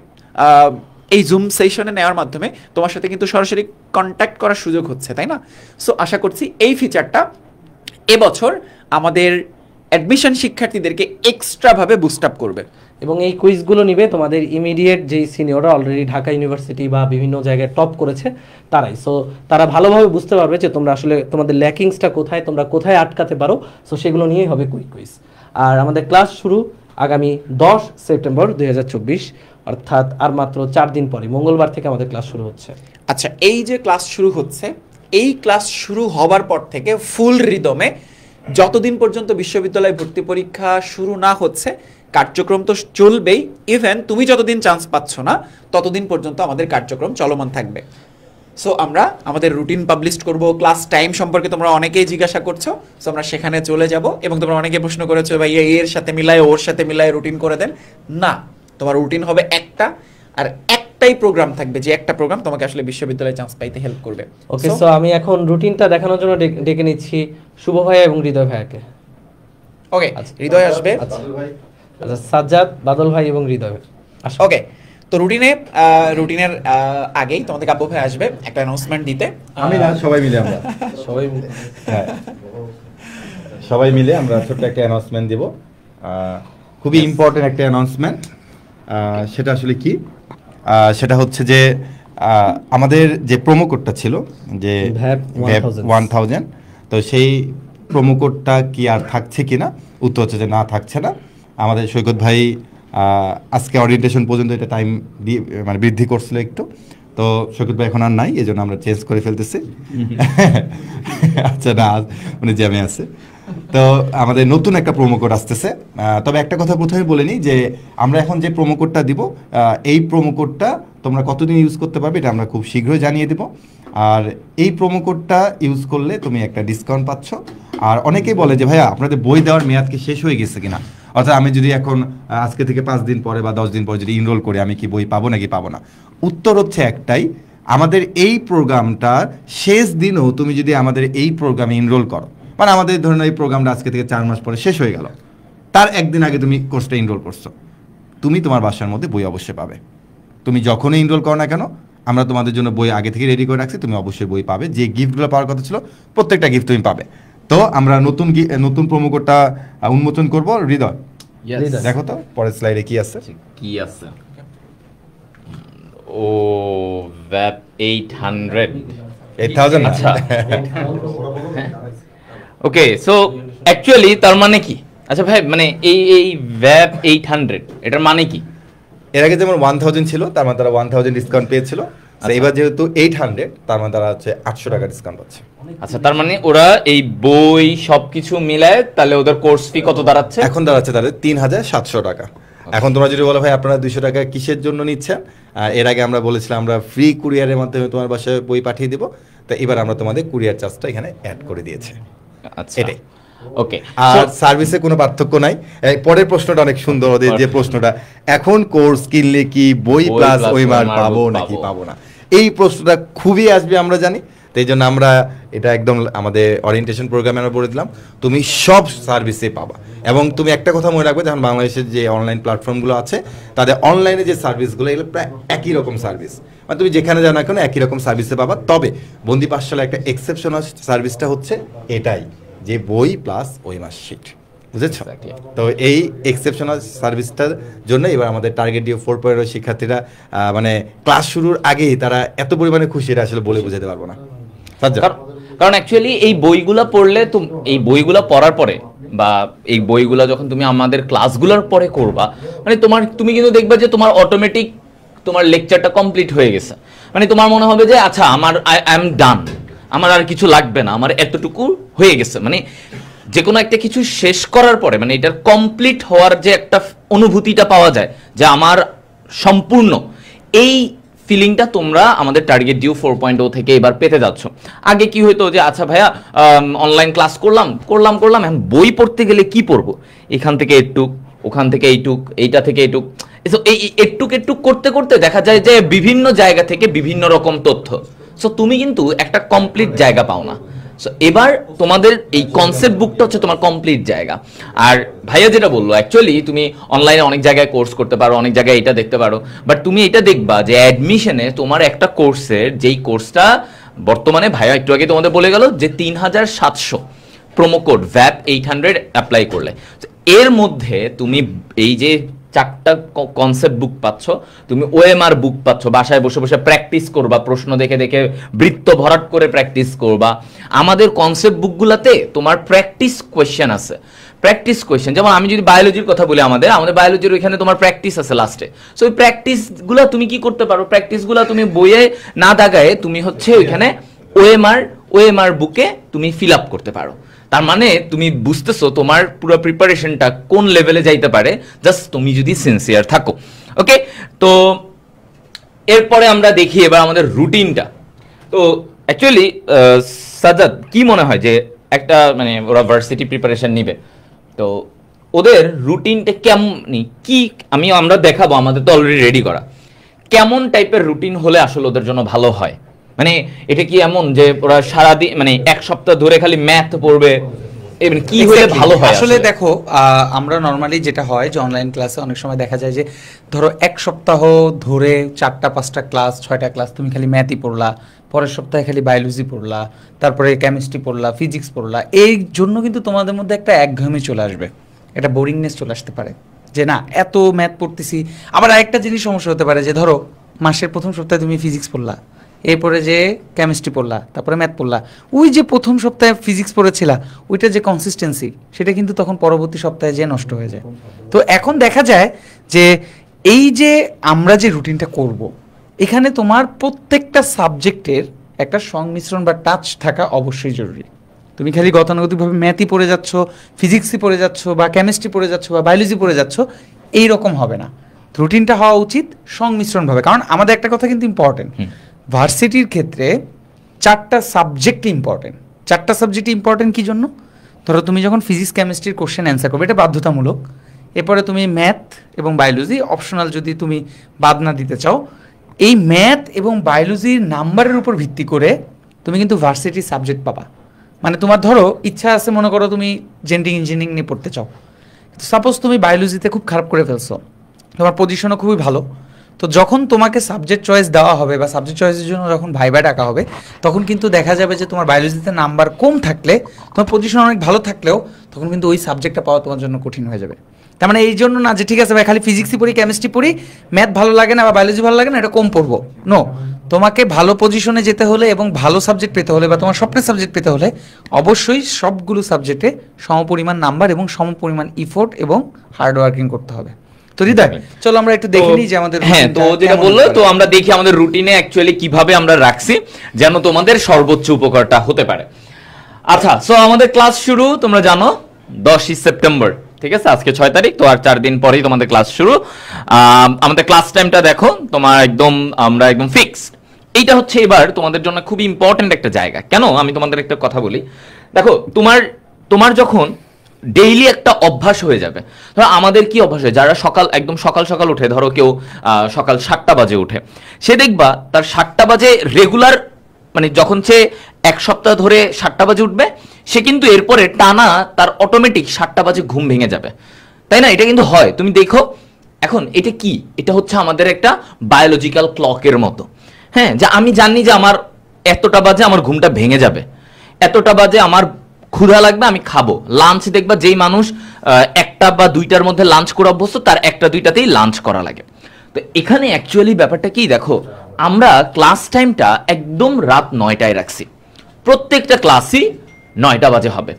এই জুম সেশনে নেওয়ার মাধ্যমে তোমার সাথে কিন্তু সরাসরি কন্ট্যাক্ট করার সুযোগ হচ্ছে, তাই না? সো আশা করছি এই ফিচারটা এবছর আমাদের অ্যাডমিশন শিক্ষার্থীদেরকে এক্সট্রাভাবে বুস্ট আপ করবে। এবং এই কুইজগুলো নিবে তোমাদের ইমিডিয়েট যেই সিনিয়ররা অলরেডি ঢাকা ইউনিভার্সিটি বা বিভিন্ন জায়গায় টপ করেছে তারাই। সো তারা ভালোভাবে বুঝতে পারবে যে তোমরা আসলে তোমাদের ল্যাকিংসটা কোথায়, তোমরা কোথায় আটকাতে পারো। সো সেগুলো নিয়েই হবে কুইক কুইজ। আর আমাদের ক্লাস শুরু আগামী 10 সেপ্টেম্বর 2024, অর্থাৎ আর মাত্র 4 দিন পরে মঙ্গলবার থেকে আমাদের ক্লাস শুরু হচ্ছে। আচ্ছা, এই যে ক্লাস শুরু হচ্ছে, এই ক্লাস শুরু হবার পর থেকে ফুল রিদমে যতদিন পর্যন্ত বিশ্ববিদ্যালয় ভর্তি পরীক্ষা শুরু না হচ্ছে কার্যক্রম তো চলবেই। ইভেন তুমি যতদিন চান্স পাচ্ছ না ততদিন পর্যন্ত আমাদের কার্যক্রম চলমান থাকবে। সো আমরা আমাদের রুটিন পাবলিশ করব, ক্লাস টাইম সম্পর্কে তোমরা অনেকেই জিজ্ঞাসা করছো, সো আমরা সেখানে চলে যাব। এবং তোমরা অনেকে প্রশ্ন করেছো ভাই এর সাথে মিলায় ওর সাথে মিলায় রুটিন করে দেন, না, তোমার রুটিন হবে একটা, আর একটাই প্রোগ্রাম থাকবে, যে একটা প্রোগ্রাম তোমাকে আসলে বিশ্ববিদ্যালয়ে চান্স পাইতে হেল্প করবে। ওকে, সো আমি এখন রুটিনটা দেখানোর জন্য ডেকে নিচ্ছি শুভ ভাইয়া এবং হৃদয় ভাইয়াকে। ওকে, হৃদয় আসবে। আচ্ছা, সাজ্জাদ, বাদল ভাই এবং হৃদয় আসবে। ওকে, তো রুটিনের আগেই তোমাদের কাব্য ভাই আসবে একটা অ্যানাউন্সমেন্ট দিতে। আমি না, সবাই মিলে আমরা সবাই মিলে হ্যাঁ, সবাই মিলে আমরা ছোট্ট একটা অ্যানাউন্সমেন্ট দেব। খুবই ইম্পর্টেন্ট একটা অ্যানাউন্সমেন্ট। সেটা আসলে কি? সেটা হচ্ছে যে আমাদের যে প্রোমো কোডটা ছিল যে VAP 1000, তো সেই প্রোমো কোডটা কি আর থাকছে কিনা? উত্তর হচ্ছে যে না, থাকছে না। আমাদের সৈকত ভাই আজকে অরিয়েন্টেশন পর্যন্ত এটা টাইম দিয়ে মানে বৃদ্ধি করছিল একটু, তো সৈকত ভাই এখন আর নাই, এই জন্য আমরা চেঞ্জ করে ফেলতেছি। আচ্ছা, না উনি জ্যামে আছে। তো আমাদের নতুন একটা প্রোমো কোড আসতেছে। তবে একটা কথা প্রথমে বলে নিই যে আমরা এখন যে প্রোমো কোডটা দিব, এই প্রোমো কোডটা তোমরা কতদিন ইউজ করতে পারবে এটা আমরা খুব শীঘ্রই জানিয়ে দেব। আর এই প্রোমো কোডটা ইউজ করলে তুমি একটা ডিসকাউন্ট পাচ্ছ। আর অনেকেই বলে যে ভাইয়া আপনাদের বই দেওয়ার মেয়াদ কি শেষ হয়ে গেছে কিনা, অর্থাৎ আমি যদি এখন আজকে থেকে 5 দিন পরে বা 10 দিন পরে যদি ইনরোল করি আমি কি বই পাবো নাকি পাবো না? উত্তর হচ্ছে একটাই, আমাদের এই প্রোগ্রামটার শেষ দিনও তুমি যদি আমাদের এই প্রোগ্রামে ইনরোল করো, মানে আমাদের ধরুন এই প্রোগ্রামটা আজকে থেকে 4 মাস পরে শেষ হয়ে গেল, তার একদিন আগে তুমি কোর্সটা ইনরোল করছো, তুমি তোমার বাসার মধ্যে বই অবশ্যই পাবে। তুমি যখনই ইনরোল করো না কেন, আমরা তোমাদের জন্য বই আগে থেকে রেডি করে রাখছি, তুমি অবশ্যই বই পাবে। যে গিফটগুলো পাওয়ার কথা ছিল প্রত্যেকটা গিফট তুমি পাবে। তো আমরা নতুন প্রোমো কোডটা উন্মোচন করব। হৃদয় দেখো তো পরের স্লাইডে কি আছে। কি আছে? ও VAP 800 8,000 না। আচ্ছা ওকে, সো অ্যাকচুয়ালি তার মানে কি? আচ্ছা ভাই, মানে এই ভ্যাপ 800 এটার মানে কি? এর আগে যেমন 1,000 ছিল, তার মানে তারা 1,000 ডিসকাউন্ট পেয়েছিল। আর এবার যেহেতু 800, তার মানে তারা হচ্ছে 800 টাকা ডিসকাউন্ট পাচ্ছে। আচ্ছা, তার মানে ওরা এই বই সবকিছু মিলায় তাহলে ওদের কোর্স ফি কত দাঁড়াচ্ছে? এখন দাঁড়াচ্ছে তাদের 3,700 টাকা। এখন তোমরা যদি বলো ভাই আপনারা 200 টাকা কিসের জন্য নিচ্ছেন, এর আগে আমরা বলেছিলাম আমরা ফ্রি কুরিয়ারের মাধ্যমে তোমার বাসায় বই পাঠিয়ে দিব, তো এবার আমরা তোমাদের কুরিয়ার চার্জটা এখানে অ্যাড করে দিয়েছি। আচ্ছা এটাই। ওকে, আর সার্ভিসে কোনো পার্থক্য নাই। এই পরের প্রশ্নটা অনেক সুন্দর, ওদের যে প্রশ্নটা, এখন কোর্স কিনলে কি বই প্লাস ওএমআর পাবো নাকি পাবো না, এই প্রশ্নটা খুবই আসবে আমরা জানি। তো এই জন্য আমরা এটা একদম আমাদের ওরিয়েন্টেশন প্রোগ্রামে আমরা বলে দিলাম তুমি সব সার্ভিসে পাবা। এবং তুমি একটা কথা মনে রাখবে, যখন বাংলাদেশের যে অনলাইন প্ল্যাটফর্মগুলো আছে তাদের অনলাইনে যে সার্ভিসগুলো, এগুলো প্রায় একই রকম সার্ভিস, মানে তুমি যেখানে যাও না কেন একই রকম সার্ভিসে পাবা। তবে বন্দি পাঠশালা একটা এক্সেপশনাল সার্ভিসটা হচ্ছে এটাই, যে বই প্লাস ওএমআর শিট, বুঝেছো? তো এই এক্সেপশনাল সার্ভিসটার জন্য এবার আমাদের টার্গেট ডিও 4.0 শিক্ষার্থীরা মানে ক্লাস শুরুর আগেই তারা এত পরিমাণে খুশি, এটা আসলে বলে বোঝাতে পারবো না। কারণ অ্যাকচুয়ালি এই বইগুলা পড়লে, এই বইগুলা পড়ার পরে বা এই বইগুলা যখন তুমি আমাদের ক্লাসগুলোর পরে করবা, মানে তুমি কিন্তু দেখবা যে তোমার অটোমেটিক তোমার লেকচারটা কমপ্লিট হয়ে গেছে। মানে তোমার মনে হবে যে আচ্ছা আই এম ডান, আমার আর কিছু লাগবে না, আমার এতটুকু হয়ে গেছে। মানে যে কোনো একটা কিছু শেষ করার পরে মানে এটার কমপ্লিট হওয়ার যে একটা অনুভূতিটা পাওয়া যায়, যে আমার সম্পূর্ণ, এই ফিলিংটা তোমরা আমাদের টার্গেট ডিউ 4.0 থেকে এবার পেতে যাচ্ছ। আগে কি হইতো যে আচ্ছা ভাইয়া অনলাইন ক্লাস করলাম, এখন বই পড়তে গেলে কি পড়বো, এখান থেকে একটুক, ওখান থেকে এইটুক, এইটা থেকে এইটুক, এই একটুক করতে করতে দেখা যায় যে বিভিন্ন জায়গা থেকে বিভিন্ন রকম তথ্য। সো তুমি কিন্তু একটা কমপ্লিট জায়গা পাও না। সো এবার তোমাদের এই কনসেপ্ট বুকটা হচ্ছে তোমার কমপ্লিট জায়গা। আর ভাইয়া যেটা বললো, অ্যাকচুয়ালি তুমি অনলাইনে অনেক জায়গায় কোর্স করতে পারো, অনেক জায়গায় এটা দেখতে পারো, বাট তুমি এটা দেখবা যে অ্যাডমিশনে তোমার একটা কোর্সের, যেই কোর্সটা বর্তমানে ভাইয়া একটু আগে তোমাদের বলে গেল যে 3,700 প্রোমো কোড ভ্যাপ 800 অ্যাপ্লাই করলে, এর মধ্যে তুমি এই যে 4টা কনসেপ্ট বুক পাচ্ছ, তুমি ওএমআর বুক পাচ্ছ, বাসায় বসে বসে প্র্যাকটিস করবা, প্রশ্ন দেখে দেখে বৃত্ত ভরাট করে প্র্যাকটিস করবা। আমাদের কনসেপ্ট বুকগুলোতে তোমার প্র্যাকটিস কোয়েশ্চেন আছে, প্র্যাকটিস কোয়েশ্চেন। যেমন আমি যদি বায়োলজির কথা বলি, আমাদের বায়োলজির ওইখানে তোমার প্র্যাকটিস আছে লাস্টে। সো ওই প্র্যাকটিসগুলো তুমি কি করতে পারো, প্র্যাকটিসগুলো তুমি বইয়ে না দাগায় তুমি হচ্ছে ওইখানে ওএমআর বুকে তুমি ফিল আপ করতে পারো। তার মানে তুমি বুঝতেছো তোমার পুরো প্রিপারেশনটা কোন লেভেলে যাইতে পারে, জাস্ট তুমি যদি সিনসিয়ার থাকো। ওকে, তো এরপরে আমরা দেখি এবার আমাদের রুটিনটা। তো অ্যাকচুয়ালি সাজাদ, কি মনে হয় যে একটা মানে ওরা ভার্সিটি প্রিপারেশন নিবে, তো ওদের রুটিনটা কেমন, কি আমরা দেখাবো, আমাদের তো অলরেডি রেডি করা, কেমন টাইপের রুটিন হলে আসলে ওদের জন্য ভালো হয়? মানে এটা কি এমন যে ওরা সারাদিন মানে এক সপ্তাহ ধরে খালি ম্যাথ পড়বে, এমন কি হলে ভালো হয়? আসলে দেখো, আমরা নর্মালি যেটা হয় যে অনলাইন ক্লাসে অনেক সময় দেখা যায় যে ধরো এক সপ্তাহ ধরে 4টা-5টা ক্লাস, 6টা ক্লাস তুমি খালি ম্যাথই পড়লা, পরের সপ্তাহে খালি বায়োলজি পড়লা, তারপরে কেমিস্ট্রি পড়লা, ফিজিক্স পড়লা। এই জন্য কিন্তু তোমাদের মধ্যে একটা একঘেয়েমি চলে আসবে, একটা বোরিংনেস চলে আসতে পারে যে না এত ম্যাথ পড়তেছি। আবার আরেকটা জিনিস সমস্যা হতে পারে যে ধরো মাসের প্রথম সপ্তাহে তুমি ফিজিক্স পড়লা, এরপরে যে কেমিস্ট্রি পড়লা, তারপরে ম্যাথ পড়লা, ওই যে প্রথম সপ্তাহে ফিজিক্স পড়েছিলা ওইটার যে কনসিস্টেন্সি সেটা কিন্তু তখন পরবর্তী সপ্তাহে যে নষ্ট হয়ে যায়। তো এখন দেখা যায় যে এই যে আমরা যে রুটিনটা করব, এখানে তোমার প্রত্যেকটা সাবজেক্টের একটা সংমিশ্রণ বা টাচ থাকা অবশ্যই জরুরি। তুমি খালি গতানুগতিকভাবে ম্যাথই পড়ে যাচ্ছ, ফিজিক্সই পড়ে যাচ্ছ, বা কেমিস্ট্রি পড়ে যাচ্ছ, বা বায়োলজি পড়ে যাচ্ছ, এইরকম হবে না। রুটিনটা হওয়া উচিত সংমিশ্রণভাবে। কারণ আমাদের একটা কথা কিন্তু ইম্পর্টেন্ট, ভার্সিটির ক্ষেত্রে 4টা সাবজেক্ট ইম্পর্টেন্ট। 4টা সাবজেক্ট ইম্পর্টেন্ট কি জন্য? ধরো তুমি যখন ফিজিক্স কেমিস্ট্রির কোশ্চেন অ্যান্সার করবে, এটা বাধ্যতামূলক। এরপরে তুমি ম্যাথ এবং বায়োলজি অপশনাল যদি তুমি বাদ না দিতে চাও, এই ম্যাথ এবং বায়োলজির নাম্বারের উপর ভিত্তি করে তুমি কিন্তু ভার্সিটির সাবজেক্ট পাবা। মানে তোমার ধরো ইচ্ছা আছে, মনে করো তুমি জেনেটিক ইঞ্জিনিয়ারিং নিয়ে পড়তে চাও, সাপোজ তুমি বায়োলজিতে খুব খারাপ করে ফেলছো, তোমার পজিশনও খুবই ভালো, তো যখন তোমাকে সাবজেক্ট চয়েস দেওয়া হবে বা সাবজেক্ট চয়েসের জন্য যখন ভাইবা ডাকা হবে, তখন কিন্তু দেখা যাবে যে তোমার বায়োলজিতে নাম্বার কম থাকলে, তোমার পজিশন অনেক ভালো থাকলেও তখন কিন্তু ওই সাবজেক্টটা পাওয়া তোমার জন্য কঠিন হয়ে যাবে। তার মানে এই জন্য না যে ঠিক আছে ভাই খালি ফিজিক্সই পড়ি, কেমিস্ট্রি পড়ি, ম্যাথ ভালো লাগে না বা বায়োলজি ভালো লাগে না, এটা কম পড়বো। নো, তোমাকে ভালো পজিশনে যেতে হলে এবং ভালো সাবজেক্ট পেতে হলে বা তোমার স্বপ্নের সাবজেক্ট পেতে হলে অবশ্যই সবগুলো সাবজেক্টে সমপরিমাণ নাম্বার এবং সমপরিমাণ ইফোর্ট এবং হার্ড ওয়ার্কিং করতে হবে। তো হৃদয়, চলো আমরা একটু দেখে নিই যে আমাদের হ্যাঁ, তো routine টা যেটা কেমন বললো, হতে তো পারে। আমরা দেখি আমাদের রুটিনে অ্যাকচুয়ালি কিভাবে আমরা রাখছি যেন তোমাদের সর্বোচ্চ উপকারটা হতে পারে। আচ্ছা, সো আমাদের ক্লাস শুরু তোমরা জানো 10ই সেপ্টেম্বর, ঠিক আছে, আজকে 6 তারিখ, তো আর 4 দিন পরেই তোমাদের ক্লাস শুরু। আমাদের ক্লাস টাইমটা দেখো, তোমার আমরা একদম ফিক্সড। এইটা হচ্ছে এবার তোমাদের জন্য খুব ইম্পর্টেন্ট একটা জায়গা। কেন আমি তোমাদের একটা কথা বলি, দেখো তোমার যখন ডেইলি একটা অভ্যাস হয়ে যাবে, ধরো আমাদের কি অভ্যাস হয়, যারা একদম সকাল সকাল উঠে, ধরো কেউ সকাল 7টা বাজে উঠে, সে দেখবা তার 7টা বাজে রেগুলার, মানে যখন সে এক সপ্তাহ ধরে 7টা বাজে উঠবে, সে কিন্তু এরপরে টানা তার অটোমেটিক 7টা বাজে ঘুম ভেঙে যাবে, তাই না? এটা কিন্তু হয়, তুমি দেখো। এখন এটা কি, এটা হচ্ছে আমাদের একটা বায়োলজিক্যাল ক্লকের মতো। হ্যাঁ, যে আমি জানি যে আমার এতটা বাজে আমার ঘুমটা ভেঙে যাবে, এতটা বাজে আমার ক্ষুধা লাগবে, আমি খাবো। লাঞ্চ দেখবা যেই মানুষ 1টা বা 2টার মধ্যে লাঞ্চ করে অভ্যস্ত, তার 1টা 2টাতেই লাঞ্চ করা লাগে। তো এখানে অ্যাকচুয়ালি ব্যাপারটা কি, দেখো আমরা ক্লাস টাইমটা একদম রাত 9টায় রাখছি। প্রত্যেকটা ক্লাসই 9টা বাজে হবে।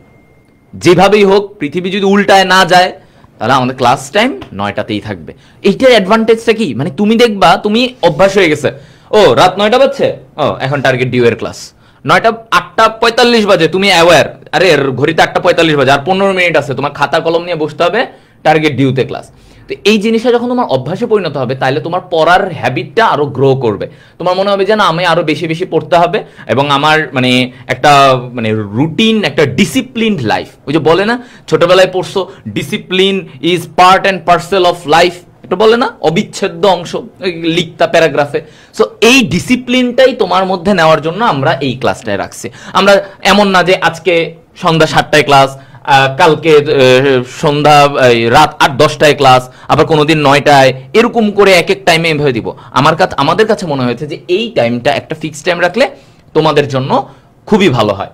যেভাবেই হোক, পৃথিবী যদি উল্টায় না যায়, তাহলে আমাদের ক্লাস টাইম 9টাতেই থাকবে। এইটার অ্যাডভান্টেজটা কি, মানে তুমি দেখবা তুমি অভ্যাস হয়ে গেছে, ও রাত 9টা বাজছে, ও এখন টার্গেট ডিউ এর ক্লাস 8টা 45 বাজে, তুমি অ্যাওয়্যার, আরে ঘড়িতে 8টা 45 বাজে, আর 15 মিনিট আছে, তোমার খাতা কলম নিয়ে বসতে হবে টার্গেট ডিউতে ক্লাস। তো এই জিনিসটা যখন তোমার অভ্যাসে পরিণত হবে, তাহলে তোমার পড়ার হ্যাবিটটা আরো গ্রো করবে। তোমার মনে হবে যে না, আমি আরো বেশি বেশি পড়তে হবে, এবং আমার মানে একটা রুটিন, একটা ডিসিপ্লিনড লাইফ। ওই যে বলে না, ছোটবেলায় পড়ছো discipline is part and parcel of life, এটা বলে না, অবিচ্ছেদ্য অংশ লিখতা প্যারাগ্রাফে। সো এই ডিসিপ্লিনটাই তোমার মধ্যে নেওয়ার জন্য আমরা এই ক্লাসটায় রাখছি। আমরা এমন না যে আজকে সন্ধ্যা 7টায় ক্লাস, কালকে সন্ধ্যা রাত 8-10টায় ক্লাস, আবার কোনোদিন 9টায়, এরকম করে এক এক টাইমে এভাবে দিব। আমাদের কাছে মনে হয়েছে যে এই টাইমটা একটা ফিক্সড টাইম রাখলে তোমাদের জন্য খুবই ভালো হয়।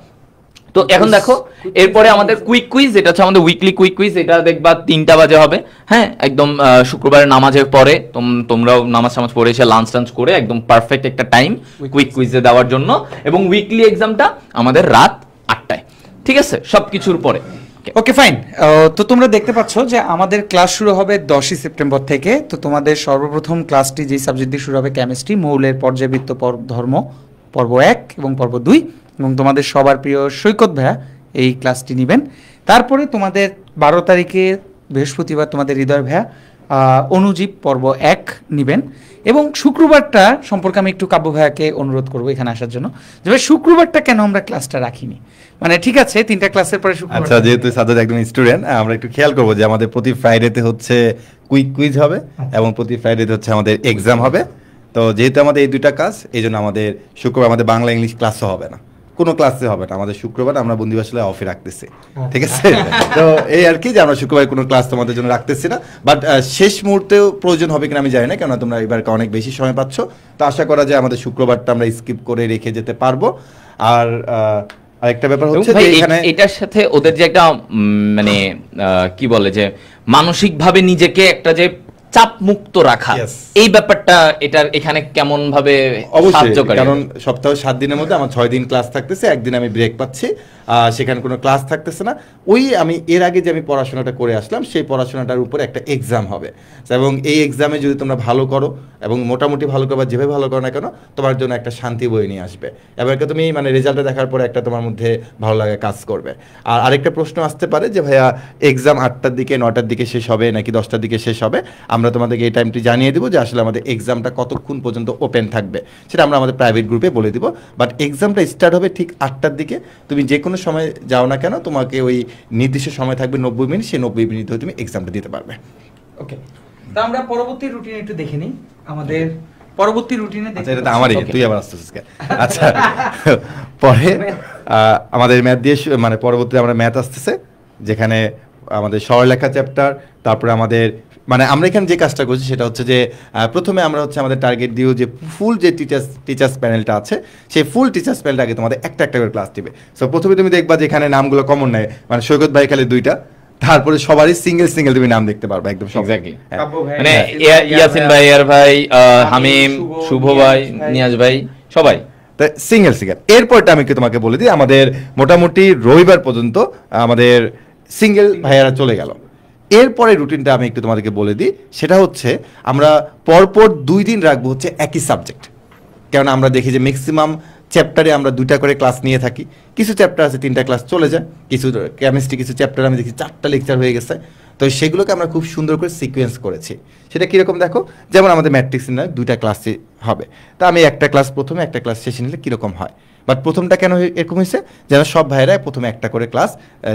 তো এখন দেখো, এরপরে আমাদের কুইক কুইজ, এটা হচ্ছে আমাদের উইকলি কুইক কুইজ। এটা দেখবা 3টা বাজে হবে, হ্যাঁ, একদম শুক্রবারের নামাজের পরে তোমরাও নামাজ পড়ে এসে লাঞ্চ টাঞ্চ করে একদম পারফেক্ট একটা টাইম কুইক কুইজে দেওয়ার জন্য। এবং উইকলি এক্সামটা আমাদের রাত 8টায়, ঠিক আছে, সবকিছুর পরে। Okay fine. তো তোমরা দেখতে পাচ্ছ যে আমাদের ক্লাস শুরু হবে 10ই সেপ্টেম্বর থেকে। তো তোমাদের সর্বপ্রথম ক্লাসটি যেই সাবজেক্ট দিয়ে শুরু হবে, কেমিস্ট্রি, মৌলের পর্যাবৃত্ত ধর্ম, পর্ব 1 এবং পর্ব 2, এবং তোমাদের সবার প্রিয় সৈকত ভাইয়া এই ক্লাসটি নেবেন। তারপরে তোমাদের 12 তারিখে বৃহস্পতিবার তোমাদের হৃদয় ভাইয়া অণুজীব পর্ব 1 নেবেন। এবং শুক্রবারটা সম্পর্কে আমি একটু কাব্য ভাইয়াকে অনুরোধ করবো এখানে আসার জন্য, যে ভাই শুক্রবারটা কেন আমরা ক্লাসটা রাখিনি। মানে ঠিক আছে 3টা ক্লাসের পরে শুক্রবার। আচ্ছা, যেহেতু সাজ্জাদ একজন স্টুডেন্ট, আমরা একটু খেয়াল করবো যে আমাদের প্রতি ফ্রাইডেতে হচ্ছে কুইক কুইজ হবে এবং প্রতি ফ্রাইডেতে হচ্ছে আমাদের এক্সাম হবে। তো যেহেতু আমাদের এই 2টা ক্লাস, এই জন্য আমাদের শুক্রবার আমাদের বাংলা ইংলিশ ক্লাসও হবে না, কোনো ক্লাসে হবে না। আমাদের শুক্রবার আমরা বন্দিবাসায় অফে রাখতেছি, ঠিক আছে? তো এই আর কি, যে আমরা শুক্রবার কোনো ক্লাস তোমাদের জন্য রাখতেছি না। বাট শেষ মুহূর্তেও প্রয়োজন হবে কিনা আমি জানি না, কেননা তোমরা এবার অনেক বেশি সময় পাচ্ছ। তো আশা করা যায় আমাদের শুক্রবারটা আমরা স্কিপ করে রেখে যেতে পারবো। আর আরেকটা ব্যাপার হচ্ছে যে এখানে এটার সাথে ওদের যে একটা মানে কি বলে, যে মানসিকভাবে নিজেকে একটা যে চাপ মুক্ত রাখা, এই ব্যাপারটা এটার এখানে কেমন ভাবে সাহায্য করে? কারণ সপ্তাহে 7 দিনের মধ্যে আমার 6 দিন ক্লাস থাকতেছে, একদিন আমি ব্রেক পাচ্ছি, সেখানে কোনো ক্লাস থাকতেছে না। ওই আমি এর আগে যে আমি পড়াশোনাটা করে আসলাম, সেই পড়াশোনাটার উপরে একটা এক্সাম হবে, এবং এই এক্সামে যদি তোমরা ভালো করো এবং মোটামুটি ভালো করো বা যেভাবে ভালো করো না কেন, তোমার জন্য একটা শান্তি বয়ে নিয়ে আসবে। এবারকে তুমি মানে রেজাল্টটা দেখার পরে একটা তোমার মধ্যে ভালো লাগা কাজ করবে। আর আরেকটা প্রশ্ন আসতে পারে যে ভাইয়া এক্সাম 8টার দিকে 9টার দিকে শেষ হবে নাকি 10টার দিকে শেষ হবে? আমরা তোমাদেরকে এই টাইমটি জানিয়ে দেবো যে আসলে আমাদের এক্সামটা কতক্ষণ পর্যন্ত ওপেন থাকবে, সেটা আমরা আমাদের প্রাইভেট গ্রুপে বলে দিব। বাট এক্সামটা স্টার্ট হবে ঠিক 8টার দিকে। তুমি যে কোনো সময় যাও না কেন, তোমাকে ওই নির্দিষ্ট সময় থাকবে 90 মিনিট, সেই 90 মিনিট ধরে তুমি এক্সামটা দিতে পারবে। ওকে, তো আমরা পরবর্তী রুটিন একটু দেখে নিই। আমাদের পরবর্তী রুটিনে আচ্ছা, এটা তো আমারই, তুই আবার আসতেছিস। আচ্ছা, পরে আমাদের ম্যাথ দিয়ে মানে পরবর্তীতে আমরা ম্যাথ আসতেছে, যেখানে আমাদের সরলরেখা চ্যাপ্টার, তারপরে আমাদের মানে আমরা এখানে যে কাজটা করছি সেটা হচ্ছে যে প্রথমে আমরা হচ্ছে আমাদের টার্গেট দিয়েও যে ফুল যে টিচার্স প্যানেলটা আছে সেই ফুল টিচার্স প্যানেলটা আগে তোমাদের একটা একটা করে ক্লাস দিবে। সো প্রথমে তুমি দেখবা যে এখানে নামগুলো কমন নেয়, মানে সৈকত ভাই খালি 2টা, তারপরে সবারই সিঙ্গেল তুমি নাম দেখতে পারবে একদম সব। এক্স্যাক্টলি, হ্যাঁ। মানে ইয়াসিন ভাই, ইয়ার ভাই, হামিম, শুভ ভাই, নিয়াজ ভাই, সবাই সিঙ্গেল। এরপরটা আমি কি তোমাকে বলে দিই, আমাদের মোটামুটি রবিবার পর্যন্ত আমাদের সিঙ্গেল ভাইয়ারা চলে গেল। এরপরে রুটিনটা আমি একটু তোমাদেরকে বলে দিই, সেটা হচ্ছে আমরা পরপর 2 দিন রাখবো হচ্ছে একই সাবজেক্ট। কারণ আমরা দেখি যে ম্যাক্সিমাম চ্যাপ্টারে আমরা 2টা করে ক্লাস নিয়ে থাকি, কিছু চ্যাপ্টার আছে 3টা ক্লাস চলে যায়, কিছু কেমিস্ট্রি কিছু চ্যাপ্টার আমি দেখি 4টা লেকচার হয়ে গেছে। তো সেগুলোকে আমরা খুব সুন্দর করে সিকোয়েন্স করেছি। সেটা কীরকম দেখো, যেমন আমাদের ম্যাট্রিক্স নিয়ে 2টা ক্লাসই হবে, তা আমি একটা ক্লাস প্রথমে একটা ক্লাস শেষে নিলে কীরকম হয়। বাট প্রথমটা কেন এরকম হয়েছে, যেন সব ভাইয়েরা প্রথমে একটা করে ক্লাস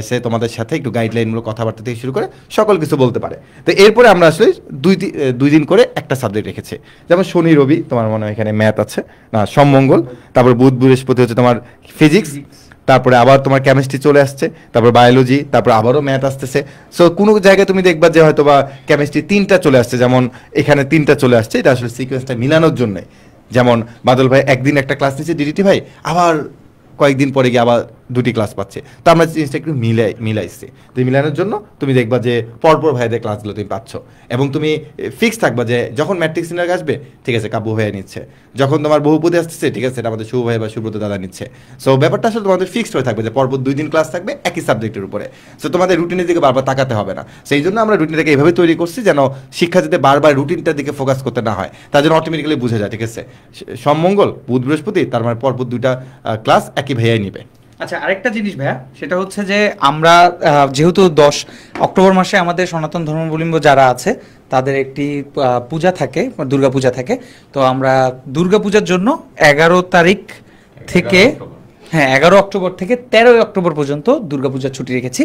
সে তোমাদের সাথে একটু গাইডলাইনগুলো কথাবার্তা থেকে শুরু করে সকল কিছু বলতে পারে। তো এরপরে আমরা আসলে 2 দিন করে একটা সাবজেক্ট রেখেছি, যেমন শনি রবি তোমার মনে হয় এখানে ম্যাথ আছে না, সোম মঙ্গল, তারপর বুধ বৃহস্পতি হচ্ছে তোমার ফিজিক্স, তারপরে আবার তোমার কেমিস্ট্রি চলে আসছে, তারপর বায়োলজি, তারপর আবারও ম্যাথ আসতেছে। সো কোনো জায়গায় তুমি দেখবা যে হয়তো বা কেমিস্ট্রি 3টা চলে আসছে, যেমন এখানে 3টা চলে আসছে, এটা আসলে সিকোয়েন্সটা মিলানোর জন্যে। যেমন বাদল ভাই একদিন একটা ক্লাস নিচ্ছে ডিডিটি ভাই, আবার কয়েকদিন পরে গিয়ে আবার 2টি ক্লাস পাচ্ছে, তো আমরা জিনিসটা একটু মিলাইছি। তো মিলানোর জন্য তুমি দেখবা যে পরপর ভাইদের ক্লাসগুলো তুমি পাচ্ছ, এবং তুমি ফিক্স থাকবা যে যখন ম্যাট্রিক্স সিনার আসবে ঠিক আছে কাব্য ভাইয়া নিচ্ছে, যখন তোমার বহুপদী আসতেছে ঠিক আছে এটা আমাদের শুভ ভাই বা সুব্রত দাদা নিচ্ছে। সো ব্যাপারটা আসলে তোমাদের ফিক্সড হয়ে থাকবে যে পরপর 2 দিন ক্লাস থাকবে একই সাবজেক্টের উপরে। সো তোমাদের রুটিনের দিকে বারবার তাকাতে হবে না। সেই জন্য আমরা রুটিনটাকে এইভাবে তৈরি করছি যেন শিক্ষার্থীতে বারবার রুটিনটার দিকে ফোকাস করতে না হয়, তার জন্য অটোমেটিক্যালি বুঝে যায় ঠিক আছে সোম মঙ্গল বুধ বৃহস্পতি, তার মানে পরপর 2টা ক্লাস একই ভাইয়াই নিবে। আচ্ছা, আরেকটা জিনিস ভাইয়া, সেটা হচ্ছে যে আমরা যেহেতু 10 অক্টোবর মাসে আমাদের সনাতন ধর্মাবলম্বী যারা আছে তাদের একটি পূজা থাকে, দুর্গা পূজা থাকে। তো আমরা দুর্গা পূজার জন্য 11 তারিখ থেকে 11 অক্টোবর থেকে 13 অক্টোবর পর্যন্ত দুর্গাপূজার ছুটি রেখেছি।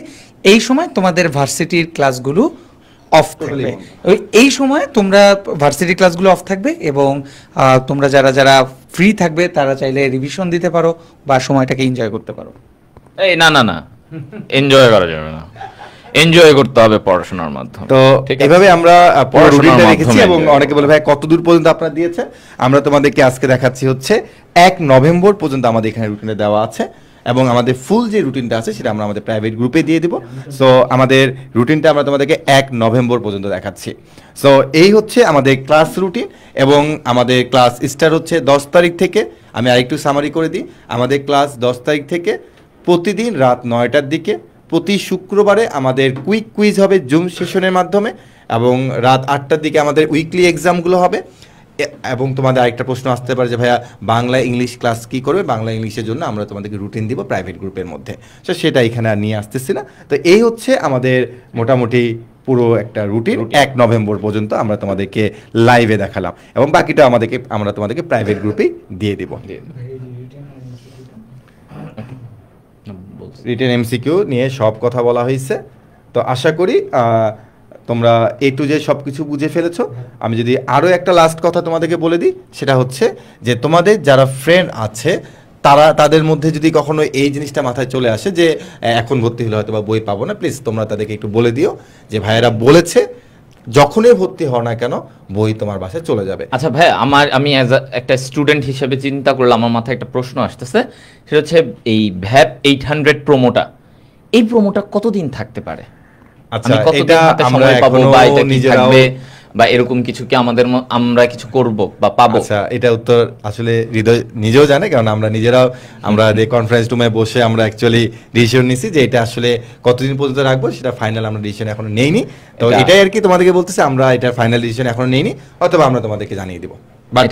এই সময় তোমাদের ভার্সিটির ক্লাসগুলো অফ থাকবে, এই সময় তোমরা ভার্সিটি ক্লাসগুলো অফ থাকবে, এবং তোমরা যারা যারা ফ্রি থাকবে তারা চাইলে রিভিশন দিতে পারো বা সময়টাকে এনজয় করতে পারো। এই না এনজয় করা যাবে না, এনজয় করতে হবে পড়াশোনার মাধ্যমে। তো এইভাবে আমরা রুটিনটা রেখেছি, এবং enjoy অনেকে বলে ভাই কত দূর পর্যন্ত আপনারা দিয়েছেন, আমরা তোমাদেরকে আজকে দেখাচ্ছি হচ্ছে 1 নভেম্বর পর্যন্ত আমাদের এখানে রুটিনে দেওয়া আছে, এবং আমাদের ফুল যে রুটিনটা আছে সেটা আমরা আমাদের প্রাইভেট গ্রুপে দিয়ে দিব। সো আমাদের রুটিনটা আমরা তোমাদেরকে 1 নভেম্বর পর্যন্ত দেখাচ্ছি। সো এই হচ্ছে আমাদের ক্লাস রুটিন, এবং আমাদের ক্লাস স্টার্ট হচ্ছে 10 তারিখ থেকে। আমি আরেকটু সামারি করে দিই, আমাদের ক্লাস 10 তারিখ থেকে প্রতিদিন রাত 9টার দিকে, প্রতি শুক্রবারে আমাদের কুইজ হবে জুম সেশনের মাধ্যমে, এবং রাত 8টার দিকে আমাদের উইকলি এক্সামগুলো হবে। এবং তোমাদের আরেকটা প্রশ্ন আসতে পারে যে ভাইয়া বাংলা ইংলিশ ক্লাস কি করবে, বাংলা ইংলিশের জন্য আমরা তোমাদেরকে রুটিন দিব প্রাইভেট গ্রুপের মধ্যে। তো সেটা এখানে আর নিয়ে আসতেছি না। তো এই হচ্ছে আমাদের মোটামুটি পুরো একটা রুটিন 1 নভেম্বর পর্যন্ত আমরা তোমাদেরকে লাইভে দেখালাম, এবং বাকিটা আমরা তোমাদেরকে প্রাইভেট গ্রুপেই দিয়ে দিব। রিটেন এমসিকিউ নিয়ে সব কথা বলা হয়েছে, তো আশা করি তোমরা এ টু জেড সব কিছু বুঝে ফেলেছো। আমি যদি আরও একটা লাস্ট কথা তোমাদেরকে বলে দিই, সেটা হচ্ছে যে তোমাদের যারা ফ্রেন্ড আছে তাদের মধ্যে যদি কখনো এই জিনিসটা মাথায় চলে আসে যে এখন ভর্তি হলে হয়তো বা বই পাবো না, প্লিজ তোমরা তাদেরকে একটু বলে দিও যে ভাইয়েরা বলেছে যখনই ভর্তি হও না কেন বই তোমার বাসায় চলে যাবে। আচ্ছা ভাই, আমি অ্যাজ একটা স্টুডেন্ট হিসেবে চিন্তা করলাম, আমার মাথায় একটা প্রশ্ন আসতেছে, সেটা হচ্ছে এই ভ্যাপ 800 প্রোমোটা, এই প্রোমোটা কতদিন থাকতে পারে? আচ্ছা, এটা আমরা এখনো নিজেরাও বা এরকম কিছু কি আমরা কিছু করব বা পাবো? আচ্ছা, এটা উত্তর আসলে হৃদয় নিজেও জানে, কারণ আমরা নিজেরাও আমরা যে কনফারেন্স রুমে বসে আমরা অ্যাকচুয়ালি ডিসিশন নিছি যে এটা আসলে কতদিন পর্যন্ত রাখবো, সেটা ফাইনাল আমরা ডিসিশন এখনো নেইনি। তো এটাই আর কি তোমাদেরকে বলতেছি, আমরা এটা ফাইনাল ডিসিশন এখনো নেইনি, অথবা আমরা তোমাদেরকে জানিয়ে দিব। বাট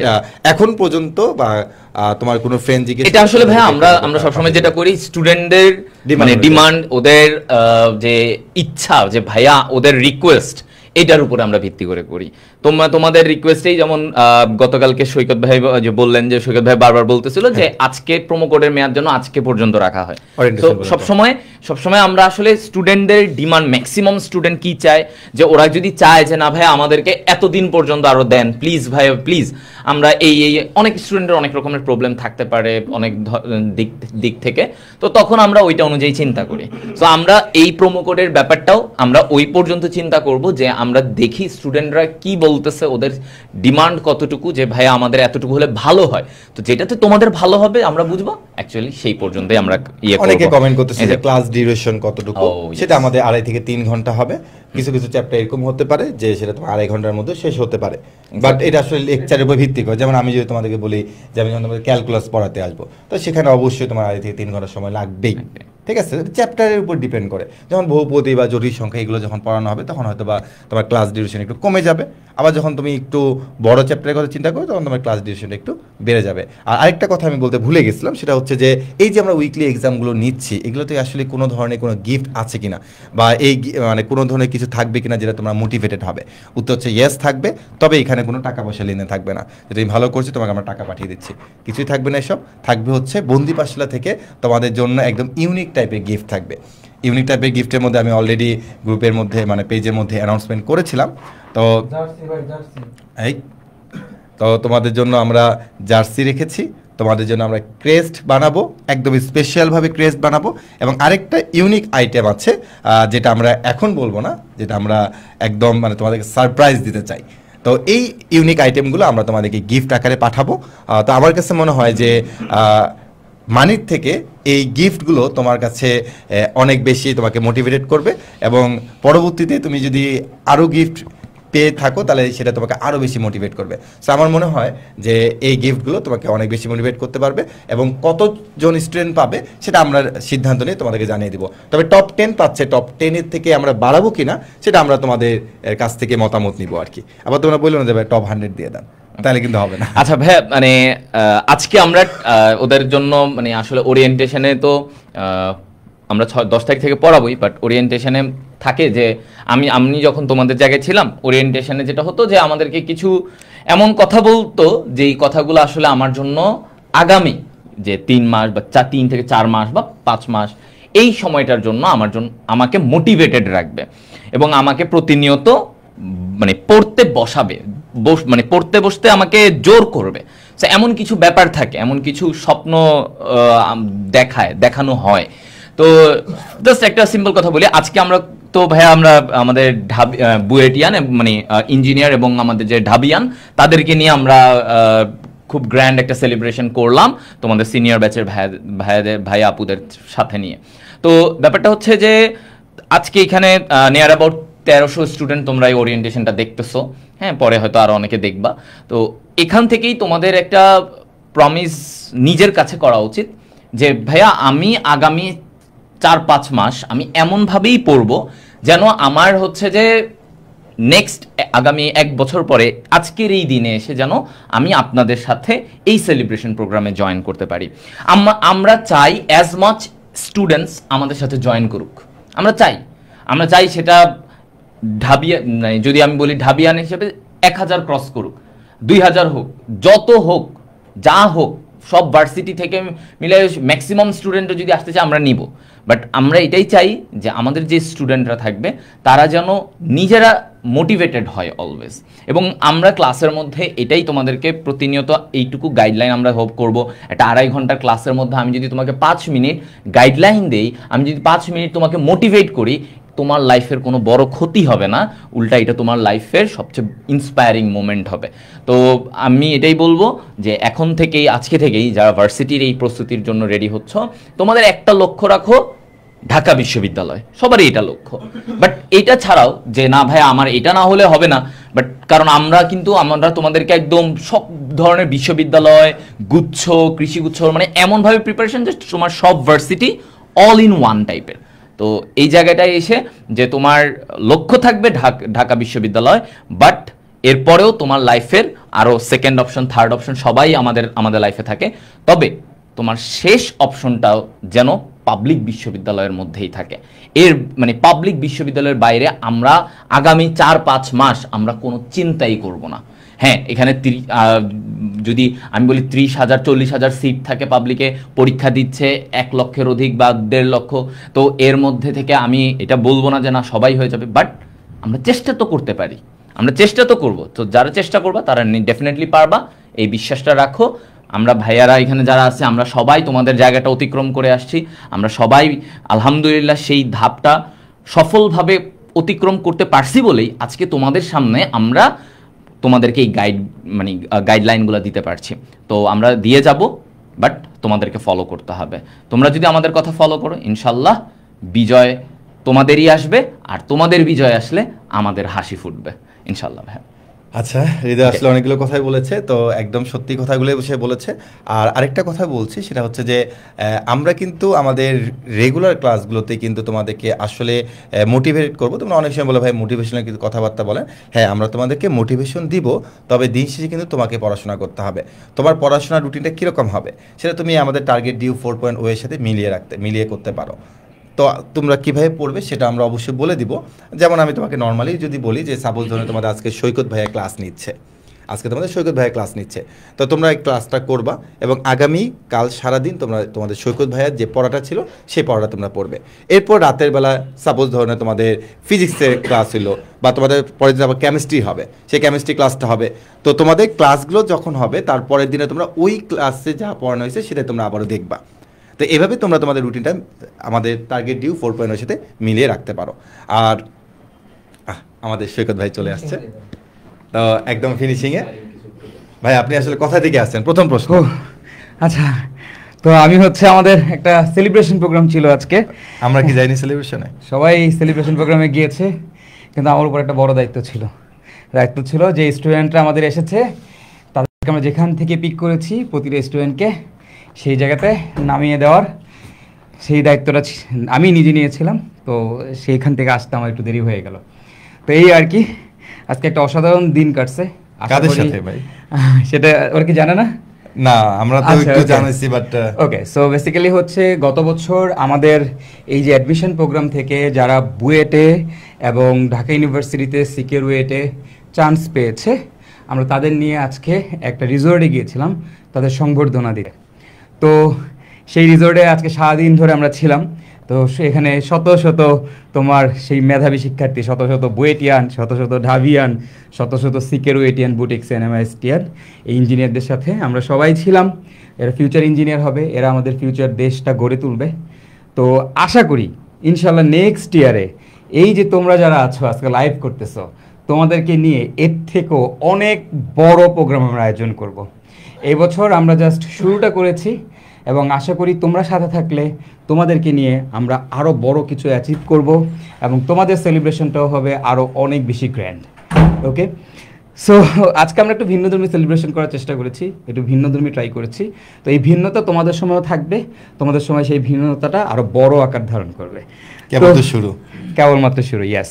এখন পর্যন্ত বা তোমার কোনো ফ্রেন্ড জিজ্ঞেস, এটা আসলে ভাই আমরা সবসময় যেটা করি স্টুডেন্টদের মানে ডিমান্ড, ওদের যে ইচ্ছা, যে ভাইয়া ওদের রিকোয়েস্ট, এটার উপরে আমরা ভিত্তি করে করি। তোমাদের রিকোয়েস্টেই যেমন গতকালকে সৈকত ভাই যে বললেন যে সৈকত ভাই বারবার বলতেছিল যে আজকে প্রোমো কোডের মেয়াদ জন্য আজকে পর্যন্ত রাখা হয়। তো সবসময় আমরা আসলে স্টুডেন্টদের ডিমান্ড, ম্যাক্সিমাম স্টুডেন্ট কি চায় যে ওরা যদি চায় যে না ভাই আমাদেরকে এতদিন পর্যন্ত আরো দেন প্লিজ ভাই প্লিজ, আমরা এই অনেক স্টুডেন্টের অনেক রকমের প্রবলেম থাকতে পারে অনেক দিক থেকে, তো তখন আমরা ওইটা অনুযায়ী চিন্তা করি। তো আমরা এই প্রোমো কোডের ব্যাপারটাও আমরা ওই পর্যন্ত চিন্তা করব যে আমরা দেখি স্টুডেন্টরা কি বলতেছে, ওদের ডিমান্ড কতটুকু, যে ভাই আমাদের এতটুকু হলে ভালো হয়, তো যেটাতে তোমাদের ভালো হবে আমরা বুঝবো অ্যাকচুয়ালি সেই পর্যন্তই আমরা অনেকে কমেন্ট করতেছে যে ক্লাস ডিউরেশন কতটুকু, সেটা আমাদের 2.5 থেকে 3 ঘন্টা হবে। কিছু কিছু চ্যাপ্টার এরকম হতে পারে যে সেটা তোমার 2.5 ঘন্টার মধ্যে শেষ হতে পারে, বাট এটা আসলে লেকচারের উপর ভিত্তি করে। যেমন আমি যদি তোমাদেরকে বলি যে আমি যখন তোমাদের ক্যালকুলাস পড়াতে আসবো, তো সেখানে অবশ্যই তোমার 2.5 থেকে 3 ঘন্টা সময় লাগবেই, ঠিক আছে? চ্যাপ্টারের উপর ডিপেন্ড করে। যখন বহুপদী বা জটিল সংখ্যা এগুলো যখন পড়ানো হবে তখন হয়তো বা তোমার ক্লাস ডিউরেশন একটু কমে যাবে। আবার যখন তুমি একটু বড় চ্যাপ্টারের কথা চিন্তা করো তখন তোমার ক্লাস ডিউরেশনটা একটু বেড়ে যাবে। আর আরেকটা কথা আমি বলতে ভুলে গেছিলাম, সেটা হচ্ছে যে এই যে আমরা উইকলি এক্সামগুলো নিচ্ছি, এগুলোতে আসলে কোনো ধরনের কোনো গিফট আছে কিনা, বা এই মানে কোনো ধরনের কিছু থাকবে কিনা যেটা তোমরা মোটিভেটেড হবে। উত্তর হচ্ছে ইয়েস থাকবে, তবে এখানে কোনো টাকা পয়সা লেনে থাকবে না। যে তুমি ভালো করছো তোমাকে আমরা টাকা পাঠিয়ে দিচ্ছি, কিছুই থাকবে না এসব। থাকবে হচ্ছে বন্দি পাঠশালা থেকে তোমাদের জন্য একদম ইউনিক টাইপের গিফট থাকবে। ইউনিক টাইপের গিফটের মধ্যে আমি অলরেডি গ্রুপের মধ্যে মানে পেজের মধ্যে অ্যানাউন্সমেন্ট করেছিলাম। তো এই তো তোমাদের জন্য আমরা জার্সি রেখেছি, তোমাদের জন্য আমরা ক্রেস্ট বানাবো, একদম স্পেশালভাবে ক্রেস্ট বানাবো। এবং আরেকটা ইউনিক আইটেম আছে যেটা আমরা এখন বলবো না, যেটা আমরা একদম মানে তোমাদেরকে সারপ্রাইজ দিতে চাই। তো এই ইউনিক আইটেমগুলো আমরা তোমাদেরকে গিফট আকারে পাঠাবো। তো আমার কাছে মনে হয় যে মানির থেকে এই গিফটগুলো তোমার কাছে অনেক বেশি তোমাকে মোটিভেটেড করবে, এবং পরবর্তীতে তুমি যদি আরও গিফট পেয়ে থাকো তাহলে সেটা তোমাকে আরও বেশি মোটিভেট করবে। সো আমার মনে হয় যে এই গিফটগুলো তোমাকে অনেক বেশি মোটিভেট করতে পারবে, এবং কতজন স্টুডেন্ট পাবে সেটা আমরা সিদ্ধান্ত নিয়ে তোমাদেরকে জানিয়ে দিব। তবে টপ 10 পাচ্ছে, টপ 10-এর থেকে আমরা বাড়াবো কিনা সেটা আমরা তোমাদের কাছ থেকে মতামত নিব আর কি। আবার তোমরা বললো না যে ভাই টপ 100 দিয়ে দেন, তাহলে কিন্তু হবে না। আচ্ছা ভাই, মানে আজকে আমরা ওদের জন্য মানে আসলে ওরিয়েন্টেশনে তো আমরা 10 তারিখ থেকে পড়াবোই, বাট ওরিয়েন্টেশনে থাকে যে আমি যখন তোমাদের জায়গায় ছিলাম ওরিয়েন্টেশনে যেটা হতো যে আমাদেরকে কিছু এমন কথা বলতো যেই কথাগুলো আসলে আমার জন্য আগামী যে 3 মাস বা 3 থেকে 4 মাস বা 5 মাস এই সময়টার জন্য আমাকে মোটিভেটেড রাখবে, এবং আমাকে প্রতিনিয়ত মানে পড়তে বসাবে, মানে পড়তে বসতে আমাকে জোর করবে। এমন কিছু ব্যাপার থাকে, এমন কিছু স্বপ্ন দেখানো হয়। তো জাস্ট একটা সিম্পল কথা বলি, আজকে আমরা তো ভাইয়া আমরা আমাদের বুয়েটিয়ান মানে ইঞ্জিনিয়ার এবং আমাদের যে ঢাবিয়ান তাদেরকে নিয়ে আমরা খুব গ্র্যান্ড একটা সেলিব্রেশন করলাম তোমাদের সিনিয়র ব্যাচের ভাই আপুদের সাথে নিয়ে। তো ব্যাপারটা হচ্ছে যে আজকে এখানে নিয়ার অ্যাবাউট 1300 স্টুডেন্ট তোমরা এই ওরিয়েন্টেশনটা দেখতেছো, হ্যাঁ, পরে হয়তো আরো অনেকে দেখবা। তো এখান থেকেই তোমাদের একটা প্রমিস নিজের কাছে করা উচিত যে ভাইয়া আমি আগামী 4-5 মাস আমি এমনভাবেই পড়বো যেন আমার হচ্ছে যে নেক্সট আগামী 1 বছর পরে আজকের এই দিনে এসে যেন আমি আপনাদের সাথে এই সেলিব্রেশন প্রোগ্রামে জয়েন করতে পারি। আমরা চাই অ্যাজ মাচ স্টুডেন্টস আমাদের সাথে জয়েন করুক, আমরা চাই সেটা ঢাবিয়ান, যদি আমি বলি ঢাবিয়ান হিসেবে 1000 ক্রস করুক, 2000 হোক, যত হোক, যা হোক, সব ভার্সিটি থেকে মিলে ম্যাক্সিমাম স্টুডেন্টও যদি আসতে চায় আমরা নিব। বাট আমরা এটাই চাই যে আমাদের যে স্টুডেন্টরা থাকবে তারা যেন নিজেরা মোটিভেটেড হয় অলওয়েজ, এবং আমরা ক্লাসের মধ্যে এটাই তোমাদেরকে প্রতিনিয়ত এইটুকু গাইডলাইন আমরা হোপ করব। একটা 2.5 ঘন্টার ক্লাসের মধ্যে আমি যদি তোমাকে 5 মিনিট গাইডলাইন দেই, আমি যদি 5 মিনিট তোমাকে মোটিভেট করি, তোমার লাইফের কোনো বড় ক্ষতি হবে না, উল্টা এটা তোমার লাইফের সবচেয়ে ইন্সপায়ারিং মোমেন্ট হবে। তো আমি এটাই বলবো যে এখন থেকেই, আজকে থেকেই যারা ভার্সিটির এই প্রস্তুতির জন্য রেডি হচ্ছ, তোমাদের একটা লক্ষ্য রাখো ঢাকা বিশ্ববিদ্যালয়, সবারই এটা লক্ষ্য। বাট এটা ছাড়াও যে না ভাই আমার এটা না হলে হবে না, বাট কারণ আমরা তোমাদেরকে একদম সব ধরনের বিশ্ববিদ্যালয়, গুচ্ছ, কৃষিগুচ্ছ মানে এমনভাবে প্রিপারেশন যে তোমার সব ভার্সিটি অল ইন ওয়ান টাইপের। তো এই জায়গাটায় এসে যে তোমার লক্ষ্য থাকবে ঢাকা বিশ্ববিদ্যালয়, বাট এরপরেও তোমার লাইফের আরও সেকেন্ড অপশন, থার্ড অপশন সবাই আমাদের লাইফে থাকে, তবে তোমার শেষ অপশনটাও যেন পাবলিক বিশ্ববিদ্যালয়ের মধ্যেই থাকে। এর মানে পাবলিক বিশ্ববিদ্যালয়ের বাইরে আমরা আগামী 4-5 মাস আমরা কোনো চিন্তাই করব না। হ্যাঁ, এখানে যদি আমি বলি 30,000-40,000 সিট থাকে, পাবলিকে পরীক্ষা দিচ্ছে 1 লক্ষের অধিক বা 1.5 লক্ষ। তো এর মধ্যে থেকে আমি এটা বলবো না যে না সবাই হয়ে যাবে, বাট আমরা চেষ্টা তো করতে পারি, আমরা চেষ্টা তো করব। তো যারা চেষ্টা করবা তারা ডেফিনেটলি পারবা, এই বিশ্বাসটা রাখো। আমরা ভাইয়ারা এখানে যারা আছে আমরা সবাই তোমাদের জায়গাটা অতিক্রম করে আসছি, আমরা সবাই আলহামদুলিল্লাহ সেই ধাপটা সফলভাবে অতিক্রম করতে পারছি বলেই আজকে তোমাদের সামনে আমরা তোমাদেরকে এই গাইডলাইনগুলো দিতে পারছি। তো আমরা দিয়ে যাব, বাট তোমাদেরকে ফলো করতে হবে। তোমরা যদি আমাদের কথা ফলো করো, ইনশাল্লাহ বিজয় তোমাদেরই আসবে, আর তোমাদের বিজয় আসলে আমাদের হাসি ফুটবে ইনশাল্লাহ। ভাই আচ্ছা, হৃদয় আসলে অনেকগুলো কথাই বলেছে, তো একদম সত্যি কথাগুলোই সে বলেছে। আর আরেকটা কথা বলছি, সেটা হচ্ছে যে আমরা কিন্তু আমাদের রেগুলার ক্লাসগুলোতে কিন্তু তোমাদেরকে আসলে মোটিভেট করবো। তোমরা অনেক সময় বলো ভাই মোটিভেশনের কিন্তু কথাবার্তা বলেন, হ্যাঁ আমরা তোমাদেরকে মোটিভেশন দিব, তবে দিন শেষে কিন্তু তোমাকে পড়াশোনা করতে হবে। তোমার পড়াশোনার রুটিনটা কীরকম হবে সেটা তুমি আমাদের টার্গেট ডিউ 4.0 এর সাথে মিলিয়ে করতে পারো। তো তোমরা কীভাবে পড়বে সেটা আমরা অবশ্যই বলে দিব। যেমন আমি তোমাকে নর্মালি যদি বলি যে সাপোজ ধরুন তোমাদের আজকে সৈকত ভাইয়া ক্লাস নিচ্ছে, তো তোমরা এই ক্লাসটা করবা এবং আগামী কাল সারাদিন তোমাদের সৈকত ভাইয়ার যে পড়াটা ছিল সেই পড়াটা তোমরা পড়বে। এরপর রাতের বেলা সাপোজ ধরনের তোমাদের ফিজিক্সের ক্লাস হলো, বা তোমাদের পরের দিন আবার কেমিস্ট্রি হবে, সেই কেমিস্ট্রি ক্লাসটা হবে। তো তোমাদের ক্লাসগুলো যখন হবে তারপরের দিনে তোমরা ওই ক্লাসে যা পড়ানো হয়েছে সেটা তোমরা আবারও দেখবা। তো এভাবে তোমরা তোমাদের রুটিনটা আমাদের টার্গেট ডিউ 4.0 সাথে মিলিয়ে রাখতে পারো। আর আমাদের সৈকত ভাই চলে আসছে, তো একদম ফিনিশিংয়ে। ভাই আপনি আসলে কোথা থেকে আসছেন, প্রথম প্রশ্ন। আচ্ছা, তো আমি হচ্ছে আমাদের একটা সেলিব্রেশন প্রোগ্রাম ছিল আজকে। আমরা কি যাইনি সেলিব্রেশনে? সবাই সেলিব্রেশন প্রোগ্রামে গিয়েছে, কিন্তু আমার উপর একটা বড় দায়িত্ব ছিল যে স্টুডেন্টরা আমাদের এসেছে তাদেরকে আমরা যেখান থেকে পিক করেছি প্রতিটা স্টুডেন্টকে সেই জায়গাতে নামিয়ে দেওয়ার সেই দায়িত্বটা আমি নিজে নিয়েছিলাম। তো সেইখান থেকে আসতে আমার একটু দেরি হয়ে গেল। তো এই আর কি, আজকে একটা অসাধারণ দিন কাটছে। কাদের সাথে ভাই? সেটা ওরা কি জানে না? না, আমরা তো একটু জানাইছি, বাট ওকে। সো বেসিক্যালি হচ্ছে গত বছর আমাদের এই যে অ্যাডমিশন প্রোগ্রাম থেকে যারা বুয়েটে এবং ঢাকা ইউনিভার্সিটিতে সিকিউরুয়েটে চান্স পেয়েছে, আমরা তাদের নিয়ে আজকে একটা রিসোর্টে গিয়েছিলাম তাদের সংবর্ধনা দিতে। তো সেই রিসোর্টে আজকে সারাদিন ধরে আমরা ছিলাম। তো সেখানে শত শত তোমার সেই মেধাবী শিক্ষার্থী, শত শত বুয়েটিয়ান, শত শত ঢাবিয়ান, শত শত সিকিউরুয়েটিয়ান, বুটিক্স এনএমআইএসটিয়ান এই ইঞ্জিনিয়ারদের সাথে আমরা সবাই ছিলাম। এরা ফিউচার ইঞ্জিনিয়ার হবে, এরা আমাদের ফিউচার দেশটা গড়ে তুলবে। তো আশা করি ইনশাল্লাহ নেক্সট ইয়ারে এই যে তোমরা যারা আছো আজকে লাইভ করতেছো, তোমাদেরকে নিয়ে এর থেকেও অনেক বড় প্রোগ্রাম আমরা আয়োজন করব। এই বছর আমরা জাস্ট শুরুটা করেছি এবং আশা করি তোমরা সাথে থাকলে তোমাদেরকে নিয়ে আমরা আরও বড় কিছু অ্যাচিভ করব এবং তোমাদের সেলিব্রেশনটাও হবে আরও অনেক বেশি গ্র্যান্ড। ওকে, সো আজকে আমরা একটু ভিন্নধর্মী সেলিব্রেশন করার চেষ্টা করেছি, একটু ভিন্নধর্মী ট্রাই করেছি। তো এই ভিন্নতা তোমাদের সময়ও থাকবে, তোমাদের সময় সেই ভিন্নতাটা আরও বড় আকার ধারণ করবে। কেবলমাত্র শুরু, ইয়েস।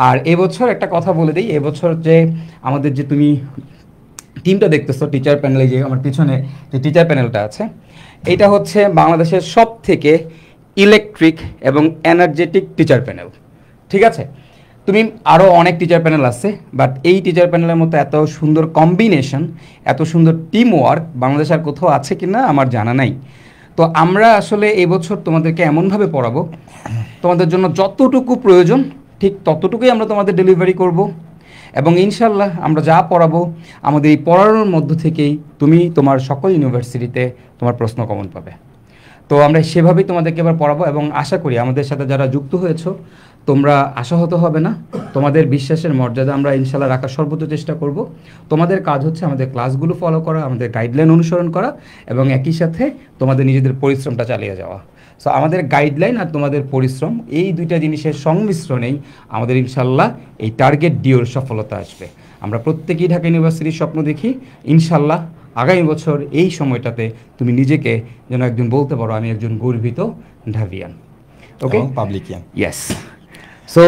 আর এবছর একটা কথা বলে দিই, এবছর যে আমাদের যে তুমি টিমটা দেখতেছো টিচার প্যানেলে, যে আমার পিছনে যে টিচার প্যানেলটা আছে, এটা হচ্ছে বাংলাদেশের সব থেকে ইলেকট্রিক এবং এনার্জেটিক টিচার প্যানেল। ঠিক আছে, তুমি আরও অনেক টিচার প্যানেল আছে, বাট এই টিচার প্যানেলের মতো এত সুন্দর কম্বিনেশন, এত সুন্দর টিম ওয়ার্ক বাংলাদেশ আর কোথাও আছে কি না আমার জানা নাই। তো আমরা আসলে এবছর তোমাদেরকে এমনভাবে পড়াবো, তোমাদের জন্য যতটুকু প্রয়োজন ঠিক ততটুকুই আমরা তোমাদের ডেলিভারি করব। এবং ইনশাল্লাহ আমরা যা পড়াবো আমাদের এই পড়ানোর মধ্য থেকেই তুমি তোমার সকল ইউনিভার্সিটিতে তোমার প্রশ্ন কমন পাবে। তো আমরা সেভাবেই তোমাদেরকে এবার পড়াবো এবং আশা করি আমাদের সাথে যারা যুক্ত হয়েছো তোমরা আশাহত হবে না। তোমাদের বিশ্বাসের মর্যাদা আমরা ইনশাল্লাহ রাখার সর্বোচ্চ চেষ্টা করব। তোমাদের কাজ হচ্ছে আমাদের ক্লাসগুলো ফলো করা, আমাদের গাইডলাইন অনুসরণ করা এবং একই সাথে তোমাদের নিজেদের পরিশ্রমটা চালিয়ে যাওয়া। সো আমাদের গাইডলাইন আর তোমাদের পরিশ্রম এই দুইটা জিনিসের সংমিশ্রণেই আমাদের ইনশাল্লাহ এই টার্গেট ডিওর সফলতা আসবে। আমরা প্রত্যেকেই ঢাকা ইউনিভার্সিটির স্বপ্ন দেখি ইনশাল্লাহ আগামী বছর এই সময়টাতে তুমি নিজেকে যেন একজন বলতে পারো আমি একজন গর্বিত ঢাবিয়ান। ওকে, পাবলিকিয়ান, yes. So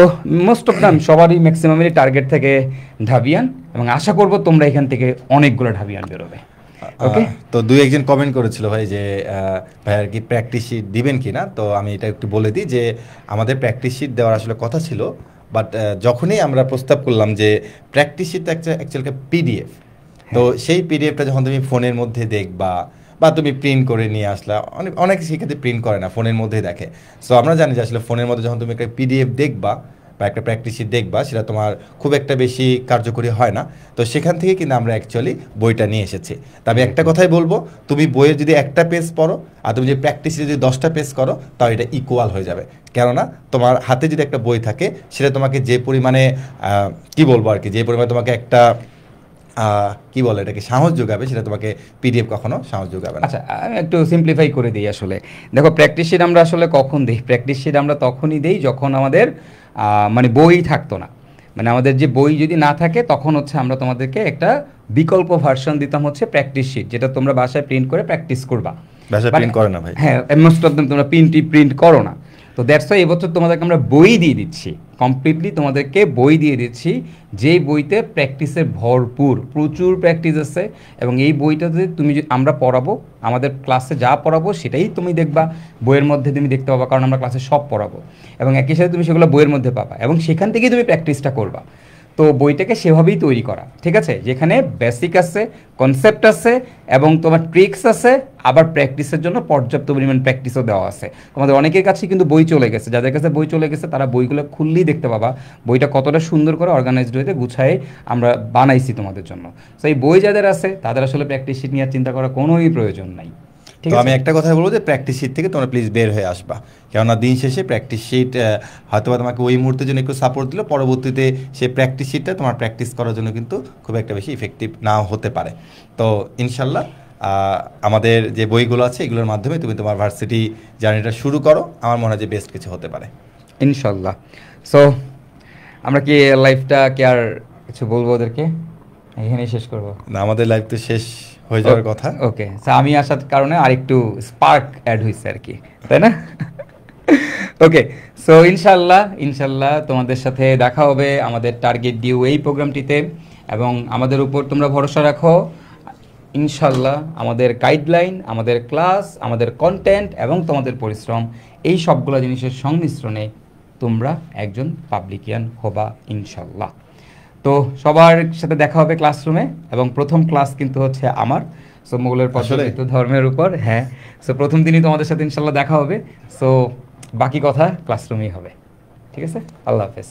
most of them সবারই ম্যাক্সিমামেরই টার্গেট থেকে ঢাবিয়ান এবং আশা করব তোমরা এখান থেকে অনেকগুলো ঢাবিয়ান বেরোবে। ওকে তো দুই একজন কমেন্ট করেছিল ভাই যে ভাই আর কি প্র্যাকটিস শিট দিবেন কিনা, তো আমি এটা একটু বলে দিই যে আমাদের প্র্যাকটিস শিট দেওয়ার আসলে কথা ছিল, বাট যখনই আমরা প্রস্তাব করলাম যে প্র্যাকটিস শিট অ্যাকচুয়ালি পিডিএফ, তো সেই পিডিএফটা যখন তুমি ফোনের মধ্যে দেখবা বা তুমি প্রিন্ট করে নিয়ে আসলা, অনেক শিক্ষার্থী প্রিন্ট করে না, ফোনের মধ্যেই দেখে। সো আমরা জানি যে আসলে ফোনের মধ্যে যখন তুমি একটা পিডিএফ দেখবা বা একটা প্র্যাকটিস শিট দেখবা, সেটা তোমার খুব একটা বেশি কার্যকরী হয় না। তো সেখান থেকে কিন্তু আমরা অ্যাকচুয়ালি বইটা নিয়ে এসেছি। তবে একটা কথাই বলবো, তুমি বইয়ের যদি একটা পেজ পড়ো আর তুমি যদি প্র্যাকটিসে যদি 10টা পেজ করো, তাও এটা ইকুয়াল হয়ে যাবে। কেননা তোমার হাতে যদি একটা বই থাকে, সেটা তোমাকে যে পরিমাণে কি বলবো আর কি, যে পরিমাণে তোমাকে একটা কি বলে এটাকে সাহস যোগাবে, সেটা তোমাকে পিডিএফ কখনো সাহস যোগাবে না। আচ্ছা, আমি একটু সিম্পলিফাই করে দিই। আসলে দেখো, প্র্যাকটিস শিট আমরা আসলে কখন দিই? প্র্যাকটিস শিট আমরা তখনই দিই যখন আমাদের মানে বই থাকতো না, মানে আমাদের যে বই যদি না থাকে, তখন হচ্ছে আমরা তোমাদেরকে একটা বিকল্প ভার্সন দিতাম হচ্ছে প্র্যাকটিস শিট, যেটা তোমরা বাসায় প্রিন্ট করে প্র্যাকটিস করবা। বাসায় প্রিন্ট করে না ভাই। হ্যাঁ, মোস্ট অফ দেম তোমরা প্রিন্ট করো না। তো দ্যাটস ওয়াই এবছর তোমাদেরকে আমরা বই দিয়ে দিচ্ছি, কমপ্লিটলি তোমাদেরকে বই দিয়ে দিচ্ছি, যেই বইতে প্র্যাকটিসের ভরপুর, প্রচুর প্র্যাকটিস আছে। এবং এই বইটাতে আমরা পড়াবো, আমাদের ক্লাসে যা পড়াবো সেটাই তুমি দেখবা, বইয়ের মধ্যে তুমি দেখতে পাবা, কারণ আমরা ক্লাসে সব পড়াবো এবং একই সাথে তুমি সেগুলো বইয়ের মধ্যে পাবা এবং সেখান থেকেই তুমি প্র্যাকটিসটা করবা। তো বইটাকে সেভাবেই তৈরি করা, ঠিক আছে, যেখানে বেসিক আছে, কনসেপ্ট আছে এবং তোমার ট্রিক্স আছে, আবার প্র্যাকটিসের জন্য পর্যাপ্ত পরিমাণ প্র্যাকটিসও দেওয়া আছে। তোমাদের অনেকের কাছে কিন্তু বই চলে গেছে, যাদের কাছে বই চলে গেছে তারা বইগুলো খুললেই দেখতে পাবা বইটা কতটা সুন্দর করে অর্গানাইজড হয়েছে, গুছায়ে আমরা বানাইছি তোমাদের জন্য। তো এই বই যাদের আছে তাদের আসলে প্র্যাকটিস শিট নিয়ে চিন্তা করার কোনোই প্রয়োজন নাই। তো আমি একটা কথা বলবো যে প্র্যাকটিস শিট থেকে তোমরা প্লিজ বের হয়ে আসবা, কেননা দিন শেষে প্র্যাকটিস শিট হয়তো তোমাকে ওই মুহূর্তের জন্য একটু সাপোর্ট দিল, পরবর্তীতে সেই প্র্যাকটিস শিটটা তোমার প্র্যাকটিস করার জন্য কিন্তু খুব একটা বেশি ইফেক্টিভ নাও হতে পারে। তো ইনশাল্লাহ আমাদের যে বইগুলো আছে এগুলোর মাধ্যমে তুমি তোমার ভার্সিটি জার্নিটা শুরু করো, আমার মনে হয় যে বেস্ট কিছু হতে পারে ইনশাল্লাহ। সো আমরা কি লাইফটা কি আর কিছু বলবো ওদেরকে, এখানেই শেষ করবো? না, আমাদের লাইফ তো শেষ হয়ে যাওয়ার কথা। ওকে, আমি আসার কারণে আরেকটু স্পার্ক অ্যাড হয়েছে আর কি, তাই না? ওকে, সো ইনশাল্লাহ তোমাদের সাথে দেখা হবে আমাদের টার্গেট ডিউ এই প্রোগ্রামটিতে, এবং আমাদের উপর তোমরা ভরসা রাখো। ইনশাল্লাহ আমাদের গাইডলাইন, আমাদের ক্লাস, আমাদের কন্টেন্ট এবং তোমাদের পরিশ্রম, এই সবগুলো জিনিসের সংমিশ্রণে তোমরা একজন পাবলিকিয়ান হবা ইনশাল্লাহ। তো সবার সাথে দেখা হবে ক্লাসরুমে, এবং প্রথম ক্লাস কিন্তু হচ্ছে আমার, সো মোগলের প্রচলিত ধর্মের উপর। হ্যাঁ, সো প্রথম দিনই তোমাদের সাথে ইনশাল্লাহ দেখা হবে। সো বাকি কথা ক্লাসরুমেই হবে, ঠিক আছে? আল্লাহ হাফেজ।